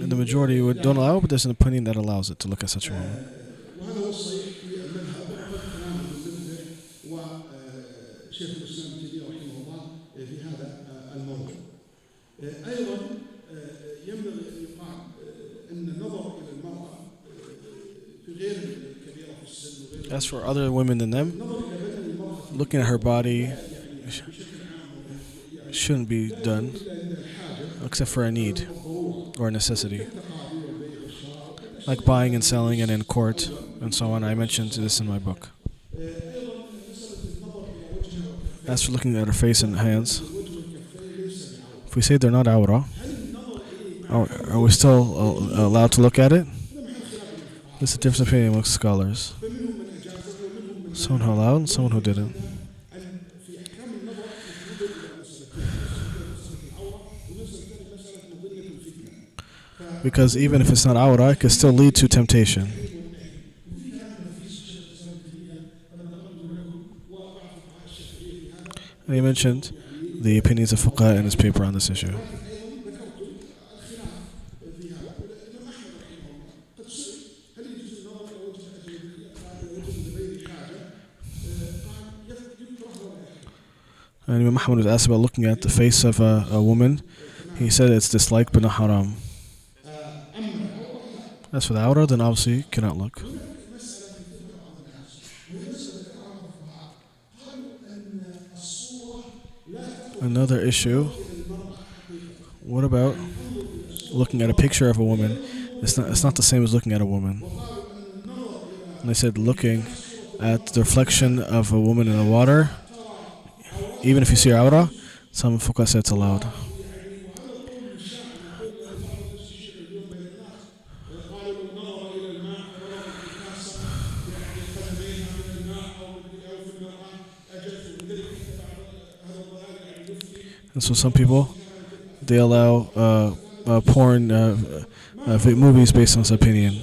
And the majority don't allow it, but there's an opinion that allows it to look at such a woman. As for other women than them, looking at her body shouldn't be done except for a need or a necessity, like buying and selling and in court and so on. I mentioned this in my book. As for looking at her face and hands, if we say they're not awra, are we still allowed to look at it? There's a difference opinion amongst scholars. Someone who allowed and someone who didn't. Because even if it's not awra, it can still lead to temptation. And he mentioned the opinions of fuqaha in his paper on this issue. And Imam Muhammad was asked about looking at the face of a woman. He said it's disliked but not haram. As for the awra, then obviously you cannot look. Another issue, what about looking at a picture of a woman? It's not the same as looking at a woman. And they said looking at the reflection of a woman in the water, even if you see her awra, some fuqaha said it's allowed. And so some people, they allow porn movies based on his opinion.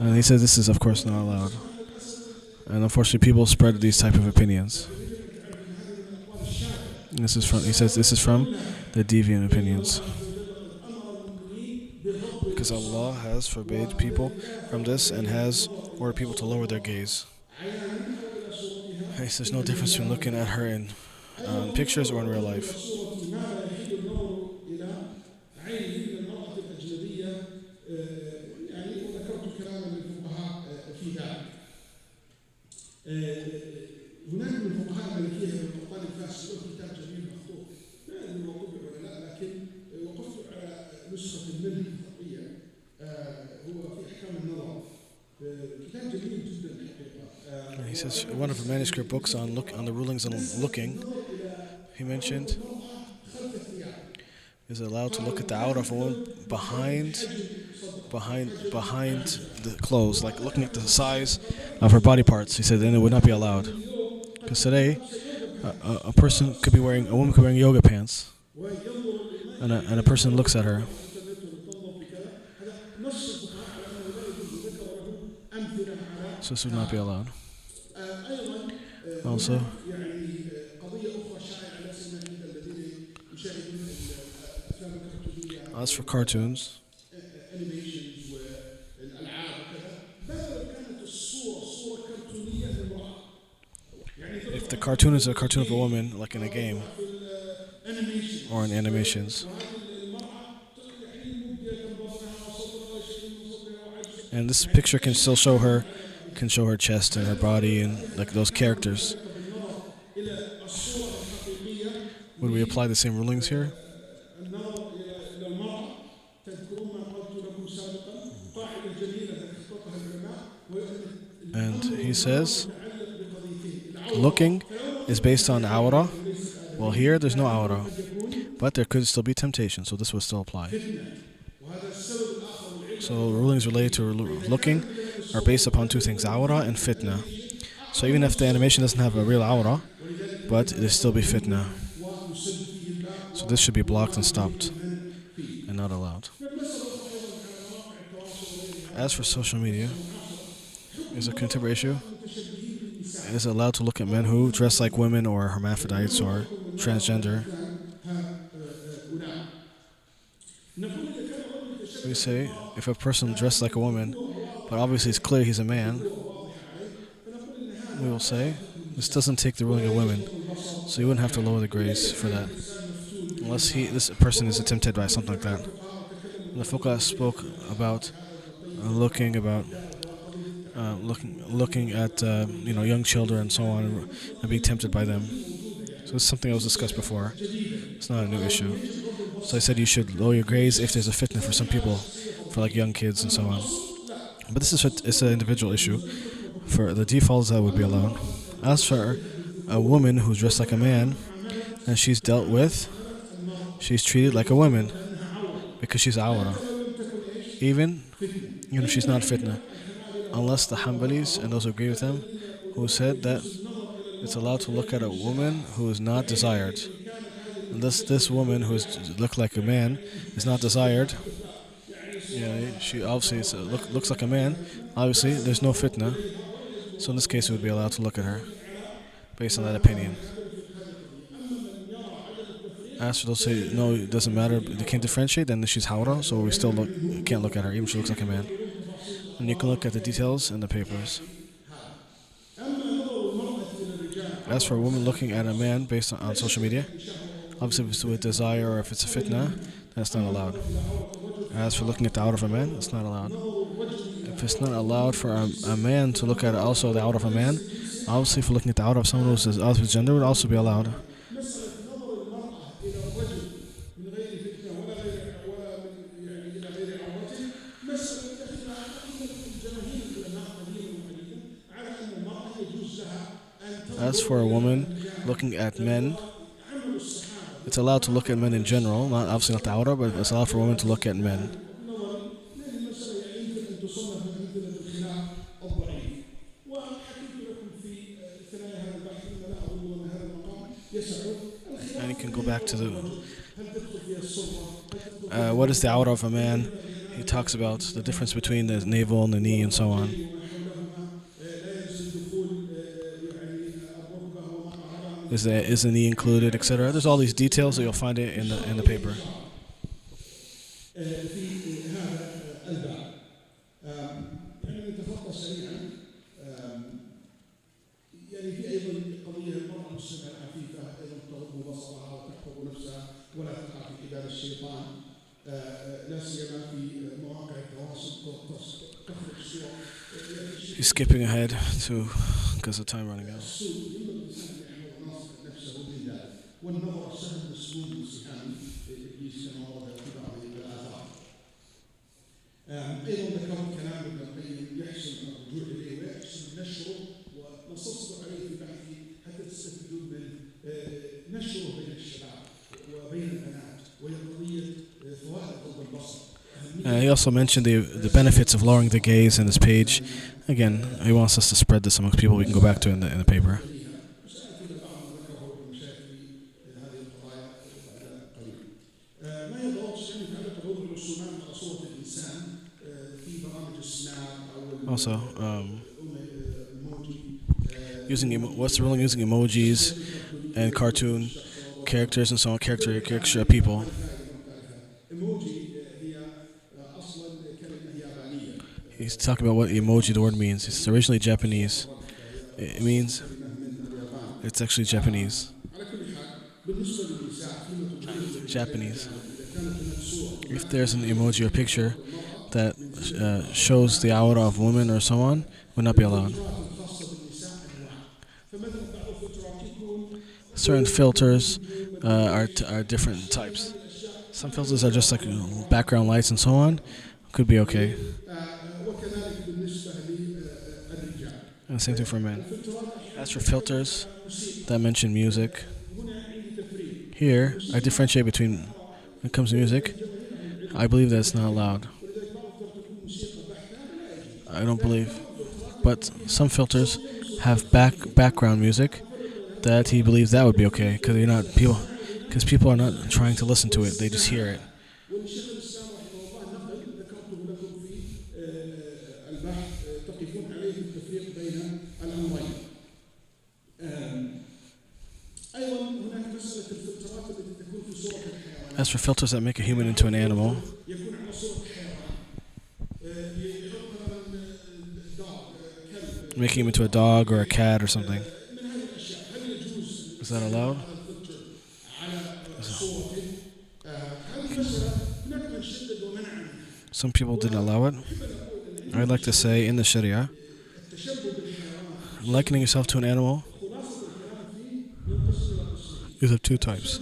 And he says this is, of course, not allowed. And unfortunately, people spread these type of opinions. And this is from, he says this is from the deviant opinions. Because Allah has forbade people from this and has ordered people to lower their gaze. And he says there's no difference between looking at her in pictures or in real life. هناك من الفقهاء المالكيه والقطان الفاسد له كتاب جميل مخطوط لا ادري موقوف ولا لا لكن وقفت على نسخه الملك الخطيه هو في احكام النظر كتاب جميل جدا الحقيقه. He says one of the manuscript books on the rulings on looking, he mentioned is it allowed to look at the outer of a woman behind the clothes, like looking at the size of her body parts. He said then it would not be allowed. Because today, a woman could be wearing yoga pants, and a person looks at her. So this would not be allowed. Also, as for cartoons, if the cartoon is a cartoon of a woman, like in a game or in animations, and this picture can still show her chest and her body and like those characters, would we apply the same rulings here? And he says looking is based on awra. Well, here there's no awra, but there could still be temptation, so this would still apply. So rulings related to looking are based upon two things, awra and fitna. So even if the animation doesn't have a real awra, but it will still be fitna. So this should be blocked and stopped and not allowed. As for social media, is a contemporary issue. Is it allowed to look at men who dress like women or hermaphrodites or transgender? We say if a person dressed like a woman, but obviously it's clear he's a man, we will say this doesn't take the ruling of women, so you wouldn't have to lower the gaze for that, unless this person is tempted by something like that. And the fuqaha spoke about looking at young children and so on, and being tempted by them. So this is something that was discussed before. It's not a new issue. So I said you should lower your gaze if there's a fitna for some people, for like young kids and so on. But this is it's an individual issue. For the default, that would be allowed. As for a woman who's dressed like a man, and she's treated like a woman because she's awra. Even if she's not fitna, unless the Hanbalis and those who agree with them, who said that it's allowed to look at a woman who is not desired. And this woman who looks like a man is not desired. She obviously looks like a man. Obviously, there's no fitna. So in this case, we would be allowed to look at her based on that opinion. As for those who say no, it doesn't matter, they can't differentiate, then she's hawra, so we still can't look at her, even if she looks like a man. And you can look at the details in the papers. As for a woman looking at a man based on social media, obviously if it's with desire or if it's a fitna, that's not allowed. As for looking at the out of a man, it's not allowed. If it's not allowed for a man to look at also the out of a man, obviously for looking at the out of someone who's of his gender would also be allowed. As for a woman looking at men, it's allowed to look at men in general, obviously not the outer, but it's allowed for a woman to look at men. And back to the what is the outer of a man. He talks about the difference between the navel and the knee and so on. Is the knee included, etc. There's all these details, so you'll find it in the paper. في هذا الباب يعني نتخطى سريعا يعني في ايضا قضيه المراه المسلمه العفيفه ايضا تغض بصرها وتحفظ نفسها ولا تقع في حبال الشيطان لا سيما في مواقع التواصل تخرج صور. He's skipping ahead to because of time running out. والنظر سهل مسلوب بسهام ابليس كما ورد في بعض الاثار. ايضا ذكرت كلام ابن القيم يحسن الرجوع اليه ويحسن نشره ونصصت عليه في بحثي حتى تستفيدون من نشره بين الشباب وبين البنات وهي قضيه فوائد غض البصر. He also mentioned the benefits of lowering the gaze in his page. Again, he wants us to spread this amongst people we can go back to in the paper. Also, what's the rule in using emojis and cartoon characters and so on, caricature people? He's talking about what emoji, the word means. It's originally Japanese. It means, it's actually Japanese. Japanese. If there's an emoji or picture that shows the aura of women or so on, would not be allowed. Certain filters are different types. Some filters are just like background lights and so on. Could be okay. And the same thing for men. As for filters that mention music, here I differentiate between, when it comes to music, I believe that it's not allowed. I don't believe. But some filters have background music that he believes that would be okay because people are not trying to listen to it, they just hear it. As for filters that make a human into an animal, making him into a dog or a cat or something, is that allowed? Some people didn't allow it. I'd like to say in the Sharia, likening yourself to an animal is of two types.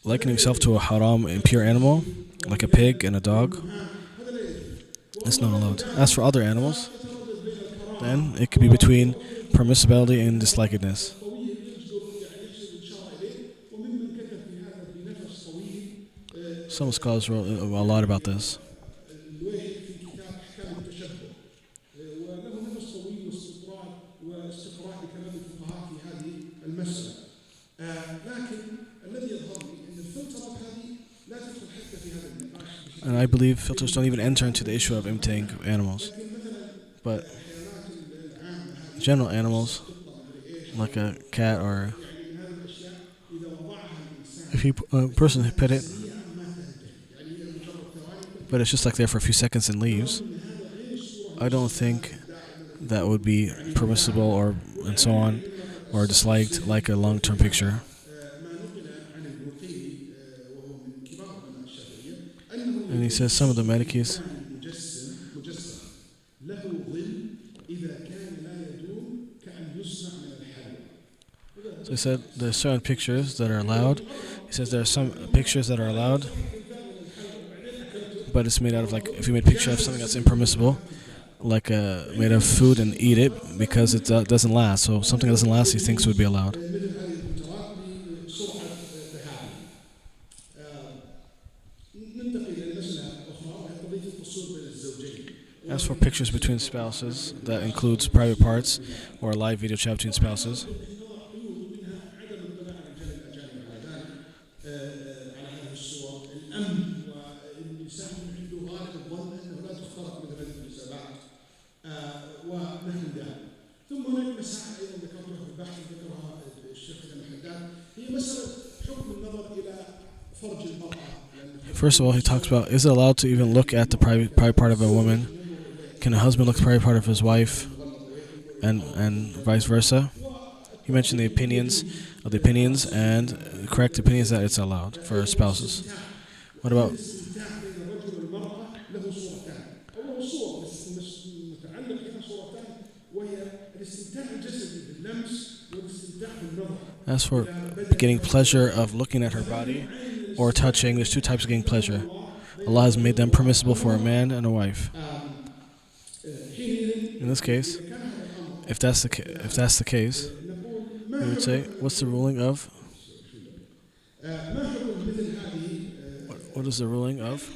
Likening yourself to a haram, impure animal, like a pig and a dog, it's not allowed. As for other animals, then it could be between permissibility and dislikedness. Some scholars wrote a lot about this. And I believe filters don't even enter into the issue of imitating animals. But general animals, like a cat or if a person pet it, but it's just like there for a few seconds and leaves, I don't think that would be permissible or and so on, or disliked like a long-term picture. And he says some of the Malikis, so he said there's certain pictures that are allowed. He says there are some pictures that are allowed, but it's made out of, like, if you made a picture of something that's impermissible, like made of food, and eat it because it doesn't last. So something that doesn't last he thinks would be allowed. As for pictures between spouses, that includes private parts or a live video chat between spouses. فرج المرأة لأن First of all, he talks about, is it allowed to even look at the private part of a woman? Can a husband look at the private part of his wife, and vice versa? He mentioned the opinions and correct opinions that it's allowed for spouses. What about الاستمتاع بين الرجل والمرأة له صورتان أو له صور متعلق بها صورتان وهي الاستمتاع الجسدي باللمس والاستمتاع بالنظر. as for getting pleasure of looking at her body or touching, there's two types of getting pleasure. Allah has made them permissible for a man and a wife. In this case, if that's the case, we would say, what's the ruling of? What is the ruling of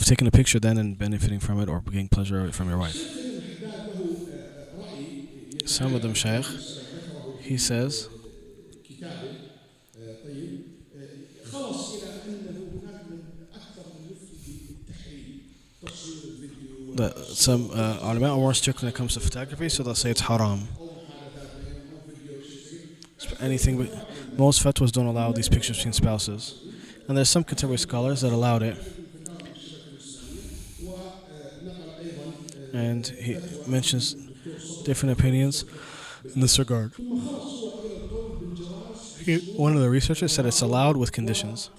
taking a picture then and benefiting from it or getting pleasure from your wife? Some of them, Shaykh, he says that some ulama are more strict when it comes to photography, so they'll say it's haram. Anything, but most fatwas don't allow these pictures between spouses, and there's some contemporary scholars that allowed it. And he mentions different opinions in this regard. One of the researchers said it's allowed with conditions.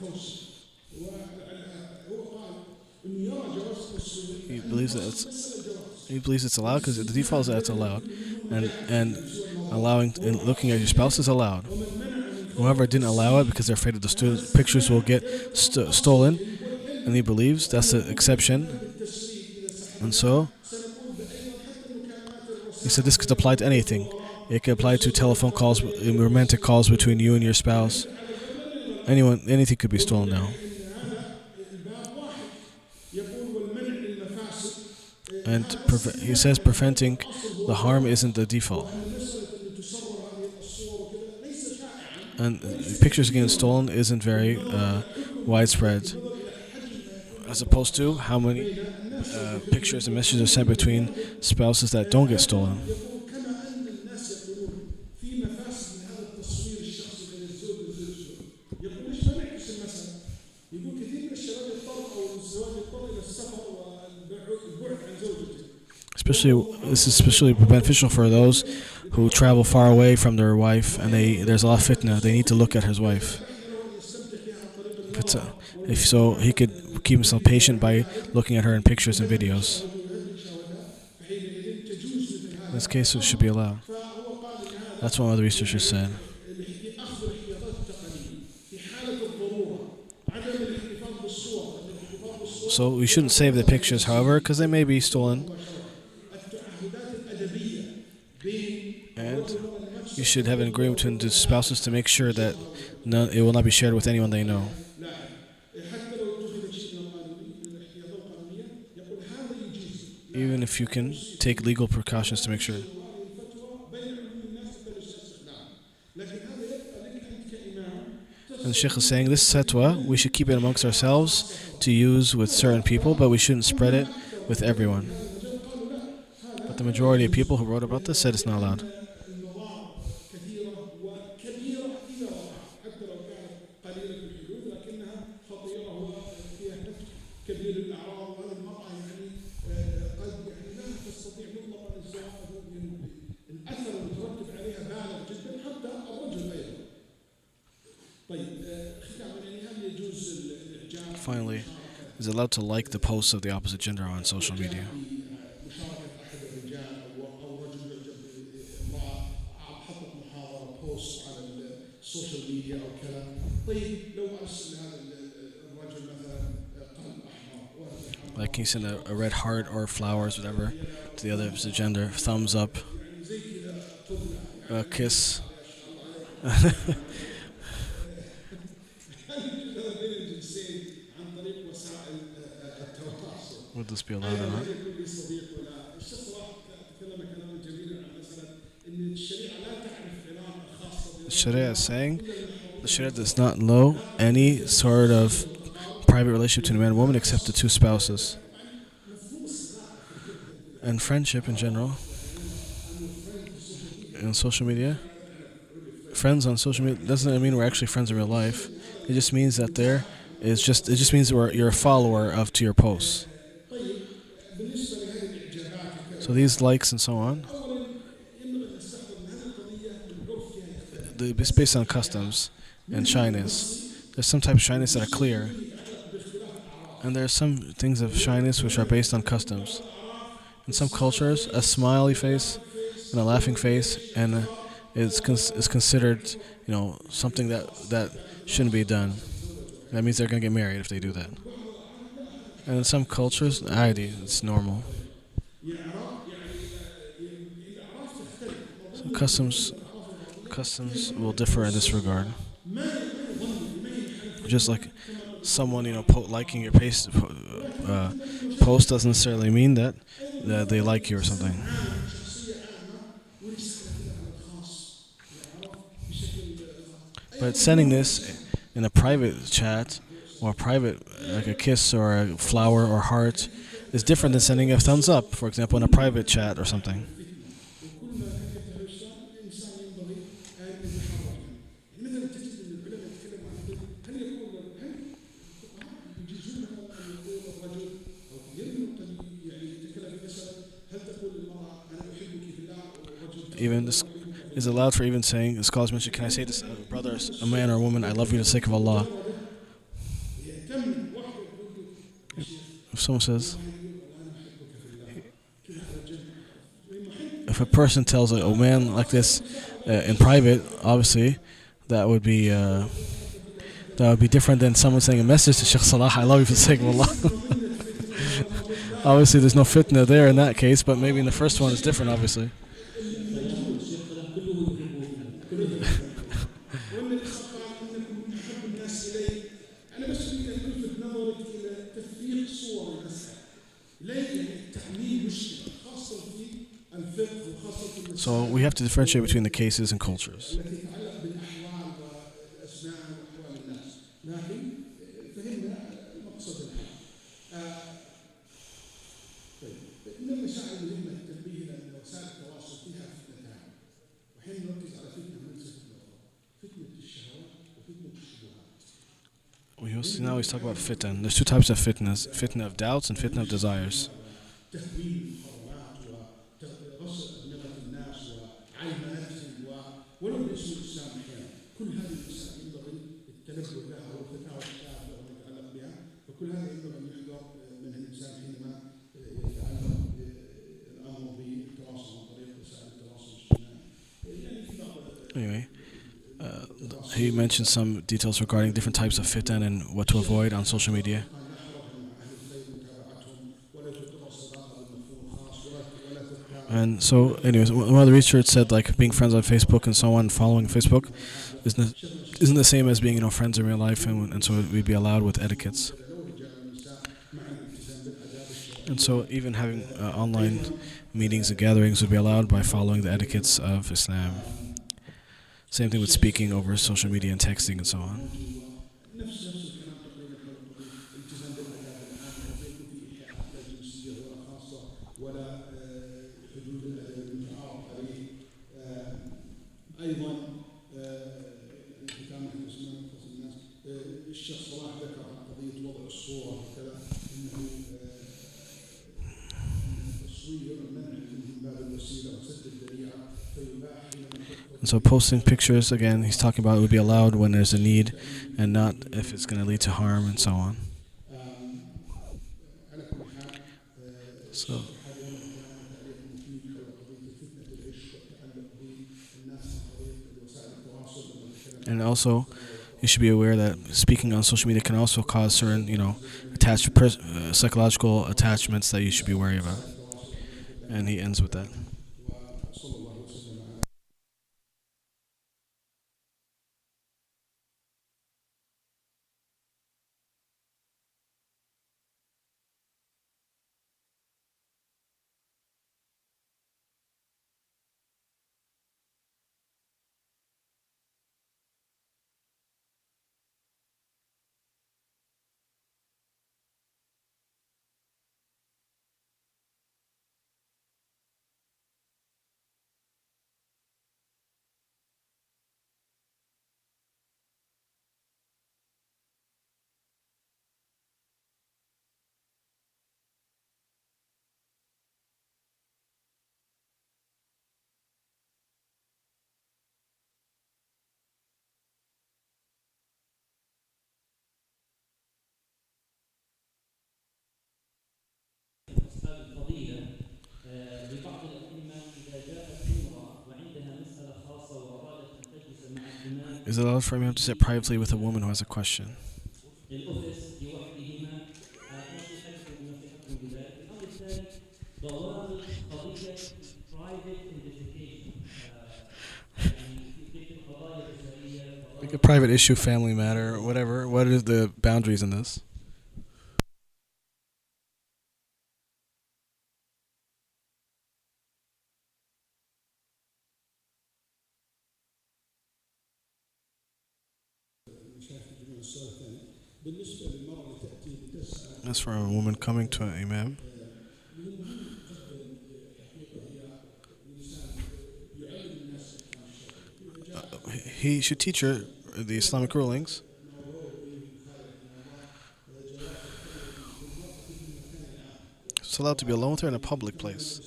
He believes it's allowed because the default is that it's allowed, and allowing and looking at your spouse is allowed. Whoever didn't allow it because they're afraid that the pictures will get stolen, and he believes that's the exception. And so he said this could apply to anything. It could apply to telephone calls, romantic calls between you and your spouse. Anything could be stolen now. And he says preventing the harm isn't the default. And pictures getting stolen isn't very widespread, as opposed to how many pictures and messages are sent between spouses that don't get stolen. This is especially beneficial for those who travel far away from their wife, and there's a lot of fitna. They need to look at his wife. If so, he could keep himself patient by looking at her in pictures and videos. In this case, it should be allowed. That's what one of the researchers said. So we shouldn't save the pictures, however, because they may be stolen. And you should have an agreement between the spouses to make sure that it will not be shared with anyone they know. Even if you can take legal precautions to make sure. And the Sheikh is saying this fatwa, we should keep it amongst ourselves to use with certain people, but we shouldn't spread it with everyone. But the majority of people who wrote about this said it's not allowed. Finally, is it allowed to like the posts of the opposite gender on social media? Like, can you send a red heart or flowers, whatever, to the other opposite gender? Thumbs up, a kiss. Would this be allowed or not? The Sharia is saying the Sharia does not know any sort of private relationship between a man and woman except the two spouses. And friendship in general, in social media, friends on social media doesn't mean we're actually friends in real life. It just means that it just means you're a follower of to your posts. طيب بالنسبه لهذه الاعجابات So وكذا، these likes and so on, اولا ينبغي ان نستحضر ان هذه القضيه العرف فيها يختلف. it's based on customs and منها shyness. النصي There's some types of shyness that are والنصي clear, الذي يتعلق باختلاف الاعراف. and there are some things of shyness which are based on بعض customs. الاعراف In some السمايل cultures, a فيس smiley face واللاعب فيس and a laughing face والشيء and الخطا is considered, something that shouldn't be done. That means they're gonna get married if they do that. And in some cultures, it's normal. يعرف يعني الاعراف تختلف. So المفروض customs will differ in this regard. ما يظن ما ينحرف Just like كما someone, liking your post doesn't necessarily mean that they like you or something. عامه شخصيه عامه وليس على كذا على الخاص يعرف بشكل خاص. But sending this in a private chat or private, like a kiss or a flower or heart, is different than sending a thumbs up, for example, in a private chat or something. وكل ما كان يتهجر الانسان ينبغي ان يتحرك. يعني مثلا تجد ان العلماء يتكلموا عن هل الفقهاء يجيزون مثلا ان يقول الرجل او يرمي قد يعني يتكلم في مساله هل تقول للمراه انا احبك في الله والرجل Even this is allowed for even saying, the scholars mention, can I say this, brother, a man or a woman, I love you for the sake of Allah? يهتم وحده يقول يا شيخ If someone says, انا احبك في الله كيف هذا الجنه المحب if a person tells a man like this in private, obviously that would be different than someone saying a message to Sheikh Salah, I love you for the sake of Allah. Obviously, there's no fitna there in that case, but maybe in the first one it's different, obviously. والذي خطر انكم من احب الناس الي. انا بس اريد ان الفت نظرك الى تفريق صور المساله. لا يعني التعميم مشكله خاصه في الفقه وخاصه في So we have to differentiate between the cases and cultures. التي تتعلق بالاحوال والازمان واحوال الناس، لكن فهمنا المقصد العام. طيب من المسائل المهمه التنبيه الى ان وسائل التواصل فيها فتنتان، وحين نركز على فتنه من فتنه اخرى، فتنه الشهوات وفتنه الشبهات. Now we talk about fitna. There's two types of fitnas: fitna of doubts and fitna of desires. تهويل الحرمات وغسل أدمغة الناس وعيمنتهم ولو باسم الإسلام أحيانا، كل هذه المسائل ينبغي التنبه لها والفتاوى الشافعية وما يتعلق بها، وكل هذا ينبغي أن يحذر منها الإنسان حينما يتعلق الأمر بالتواصل عن طريق وسائل التواصل الاجتماعي. يعني في بعض Anyway, he mentioned some details regarding different types of fitna and what to avoid on social media. And so, anyways, one of the research said like being friends on Facebook and so on, following Facebook, isn't the same as being friends in real life, and so we'd be allowed with etiquettes. And so even having online meetings and gatherings would be allowed by following the etiquettes of Islam. Same thing with speaking over social media and texting and so on. نفس الكلام تقريبا حول القضيه الالتزام بالاداب العامه، لا يكون في ايحاء احداث جنسيه ولا خاصه ولا حدود الادب المتعارف عليه. ايضا الختام عن اسماء الناس، الشيخ صلاح ذكر عن قضيه وضع الصوره وكذا انه التصوير منع من باب الوسيله وسد الذريعه فيباح حينما And so posting pictures, again, he's talking about it would be allowed when there's a need and not if it's going to lead to harm and so on. So, and also, you should be aware that speaking on social media can also cause certain, attached psychological attachments that you should be wary about. And he ends with that. Is it allowed for him to sit privately with a woman who has a question? الأوفيس لوحدهما نصيحتكم ونصيحتكم بذلك. الأمر الثاني ضوابط قضية private identification. يعني في القضايا الأسرية Like a قضايا private issue, family matter, whatever. What are the boundaries in this? بالنسبة للمرأة اللي تأتي لتسأل As for a woman coming to an imam, من المهم جدا حقيقة هي الإنسان يعلم الناس الأحكام الشرعية. إذا جاء he should teach her the Islamic rulings. It's allowed to be alone with her in a public place,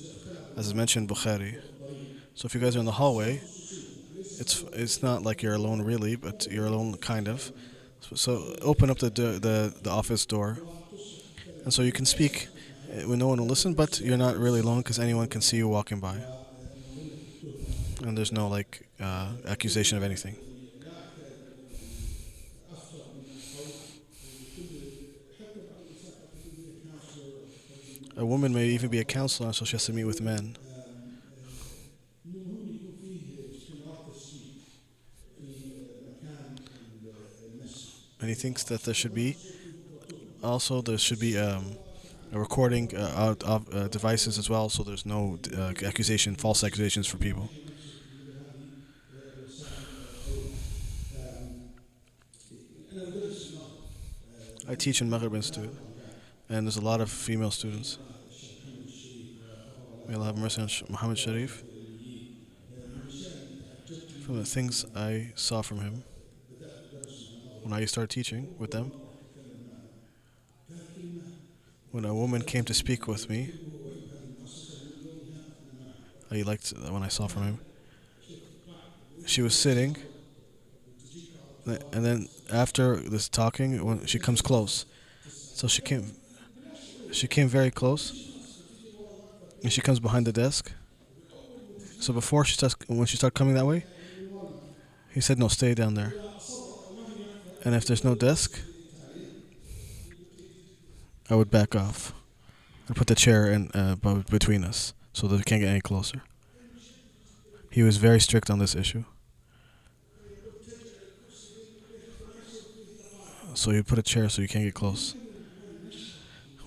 as is mentioned in Bukhari. So if you guys are in the hallway, it's not like you're alone really, but you're alone kind of. So open up the office door, and so you can speak when no one will listen, but you're not really alone because anyone can see you walking by, and there's no like accusation of anything. A woman may even be a counselor, so she has to meet with men. المهم يكون فيه استمرار تسجيل في مكان المسجد. And he thinks that there should be a recording of devices as well, so there's no false accusations for people. أنا أدرس النهضة I teach in Maghrib Institute, and there's a lot of female students. May Allah have mercy on Muhammad Sharif. From the things I saw from him when I started teaching with them, when a woman came to speak with me, I liked when I saw from him. She was sitting, and then after this talking, when she comes close, so she came very close, and she comes behind the desk. So when she started coming that way, he said, "No, stay down there." And if there's no desk, I would back off and put the chair in between us so that we can't get any closer. He was very strict on this issue. So you put a chair so you can't get close.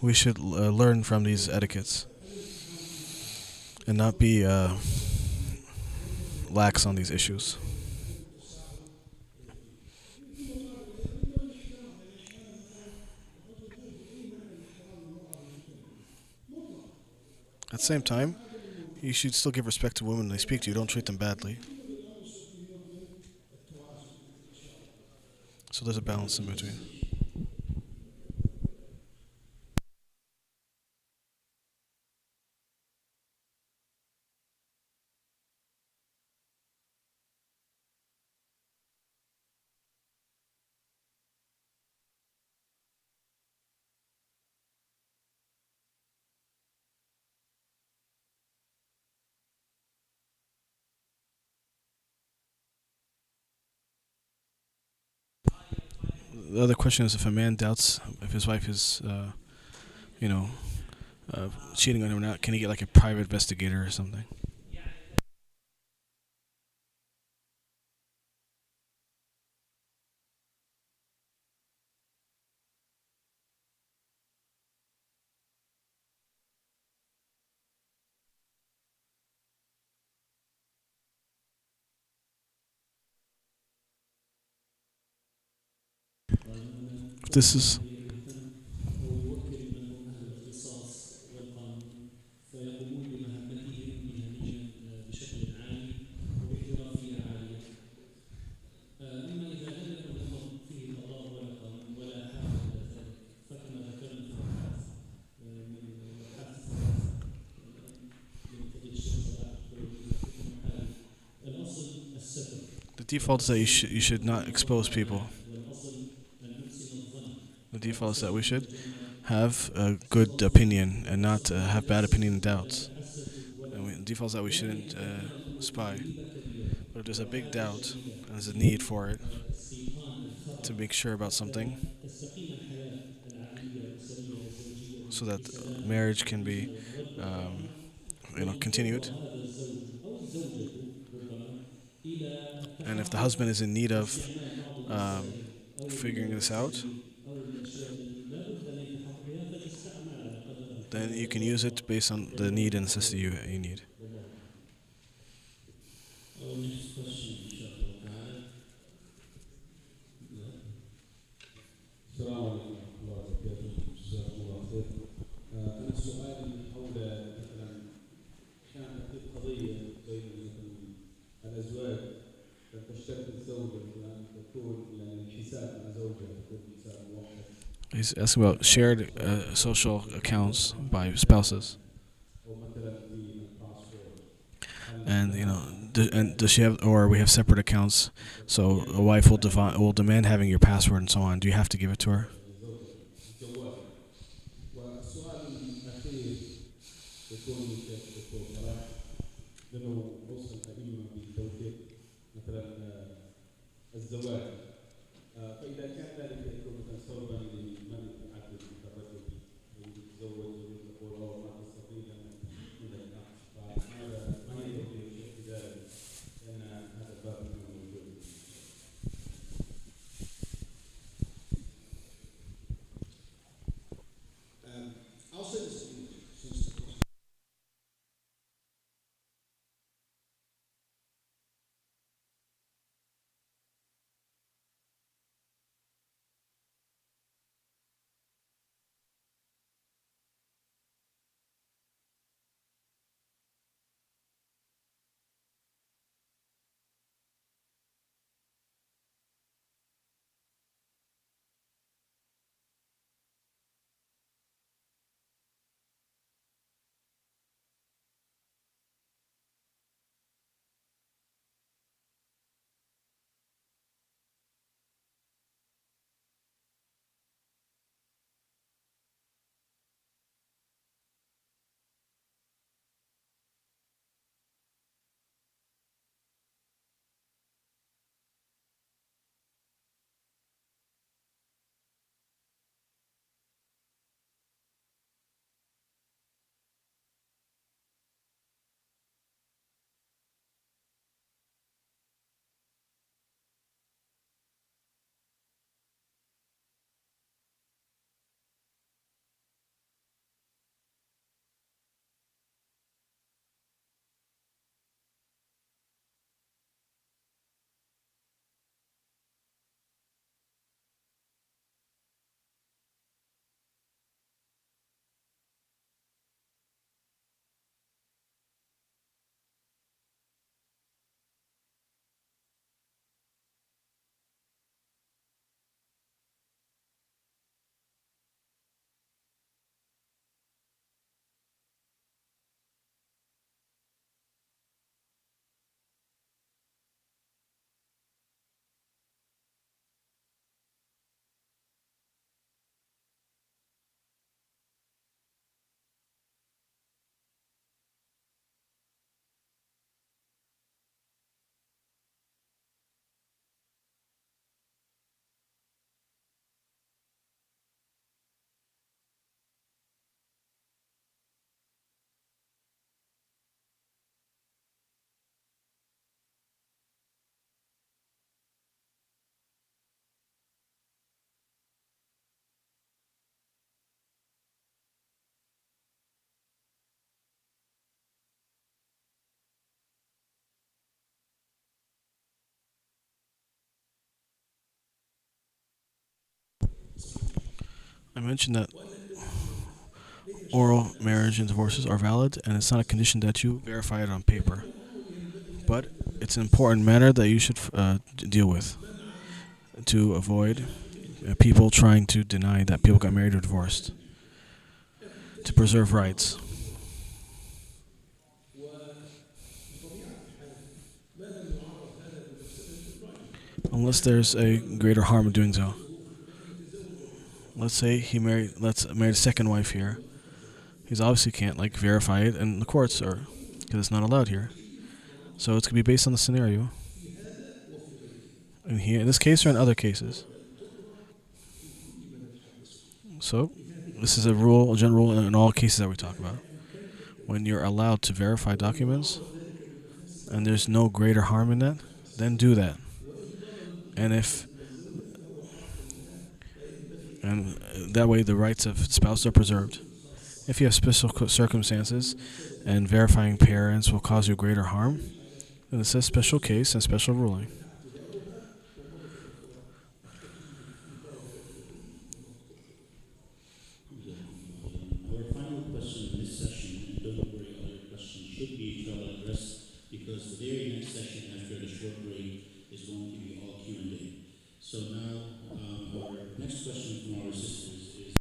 We should learn from these etiquettes and not be lax on these issues. At the same time, you should still give respect to women when they speak to you. Don't treat them badly. So there's a balance in between. The other question is if a man doubts if his wife is, you know, cheating on him or not, can he get like a private investigator or something? This is فيقومون بمهمتهم مهنيا بشكل عالي وباحترافية عالية. أما إذا لم يكن لهم فيه قضاء ولا قانون ولا حافز إلى ذلك فكما ذكرنا في الأبحاث من أبحاث من فضيلة الشيخ صلاح الحكم الأصل الستر. the default is that you should not expose people. The default is that we should have a good opinion and not have bad opinion and doubts. And the default is that we shouldn't spy. But if there's a big doubt and has a need for it to make sure about something, so that marriage can be, um, continued. And if the husband is in need of um, figuring this out, then you can use it based on the need and necessity you need. Our next question, inshallah ta'ala. السلام عليكم ورحمة الله وبركاته، جزاكم الله خير. أنا سؤالي حول مثلا أحيانا تكون قضية بين مثلا الأزواج، تشترك الزوجة مثلا تكون يعني الحساب مع زوجها تكون حساب موحد. He's asking about shared social accounts by spouses, أو مثلا في الباسبور. and and does she have, or we have separate accounts, so a wife will demand having your password and so on. Do you have to give it to her? الزواج. والسؤال الأخير يكون للدكتور صلاح، لأنه أوصل أئمة بالتوفيق مثلا الزواج. فإذا كان ذلك يكون مثلا سببا لمنع العدل في الرجل يتزوج ويقول ما تستطيع أن تكون فماذا ما هي توجيه الشيخ في ذلك؟ لأن هذا باب موجود. I'll say this in English, since the question. I mentioned that oral marriage and divorces are valid, and it's not a condition that you verify it on paper. But it's an important matter that you should deal with to avoid people trying to deny that people got married or divorced, to preserve rights. Unless there's a greater harm in doing so. Let's say he married a second wife here. He's obviously can't verify it in the courts, or because it's not allowed here. So it's gonna be based on the scenario. in this case or in other cases. So, this is a rule, a general rule in all cases that we talk about. When you're allowed to verify documents and there's no greater harm in that, then do that. And if and that way the rights of spouse are preserved. If you have special circumstances and verifying parents will cause you greater harm, then it's a special case and special ruling. Our final question in this session, and don't worry, other questions should be travel addressed because the very next session after the short break is going to be all Q&A. So now, our next question from our sisters is.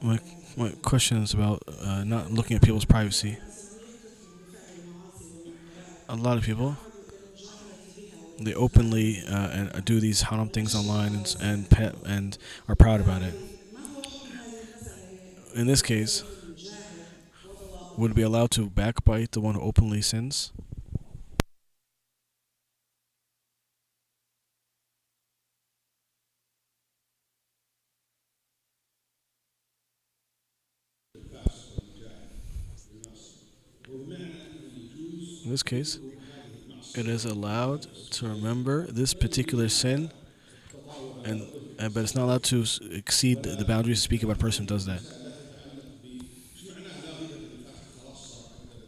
My, my question is about not looking at people's privacy. A lot of people, they openly and do these haram things online and are proud about it. In this case, would it be allowed to backbite the one who openly sins? In this case, it is allowed to remember this particular sin, and but it's not allowed to exceed the boundaries to speak about a person who does that.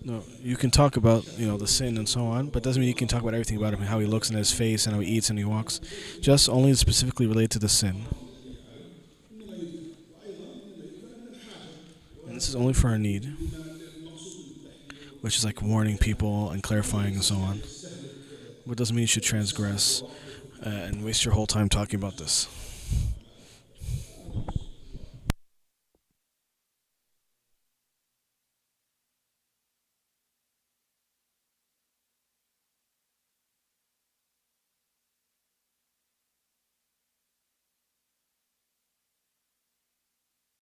No, you can talk about the sin and so on, but doesn't mean you can talk about everything about him, how he looks and his face and how he eats and he walks. Just only specifically related to the sin. And this is only for our need, which is like warning people and clarifying and so on. But doesn't mean you should transgress and waste your whole time talking about this.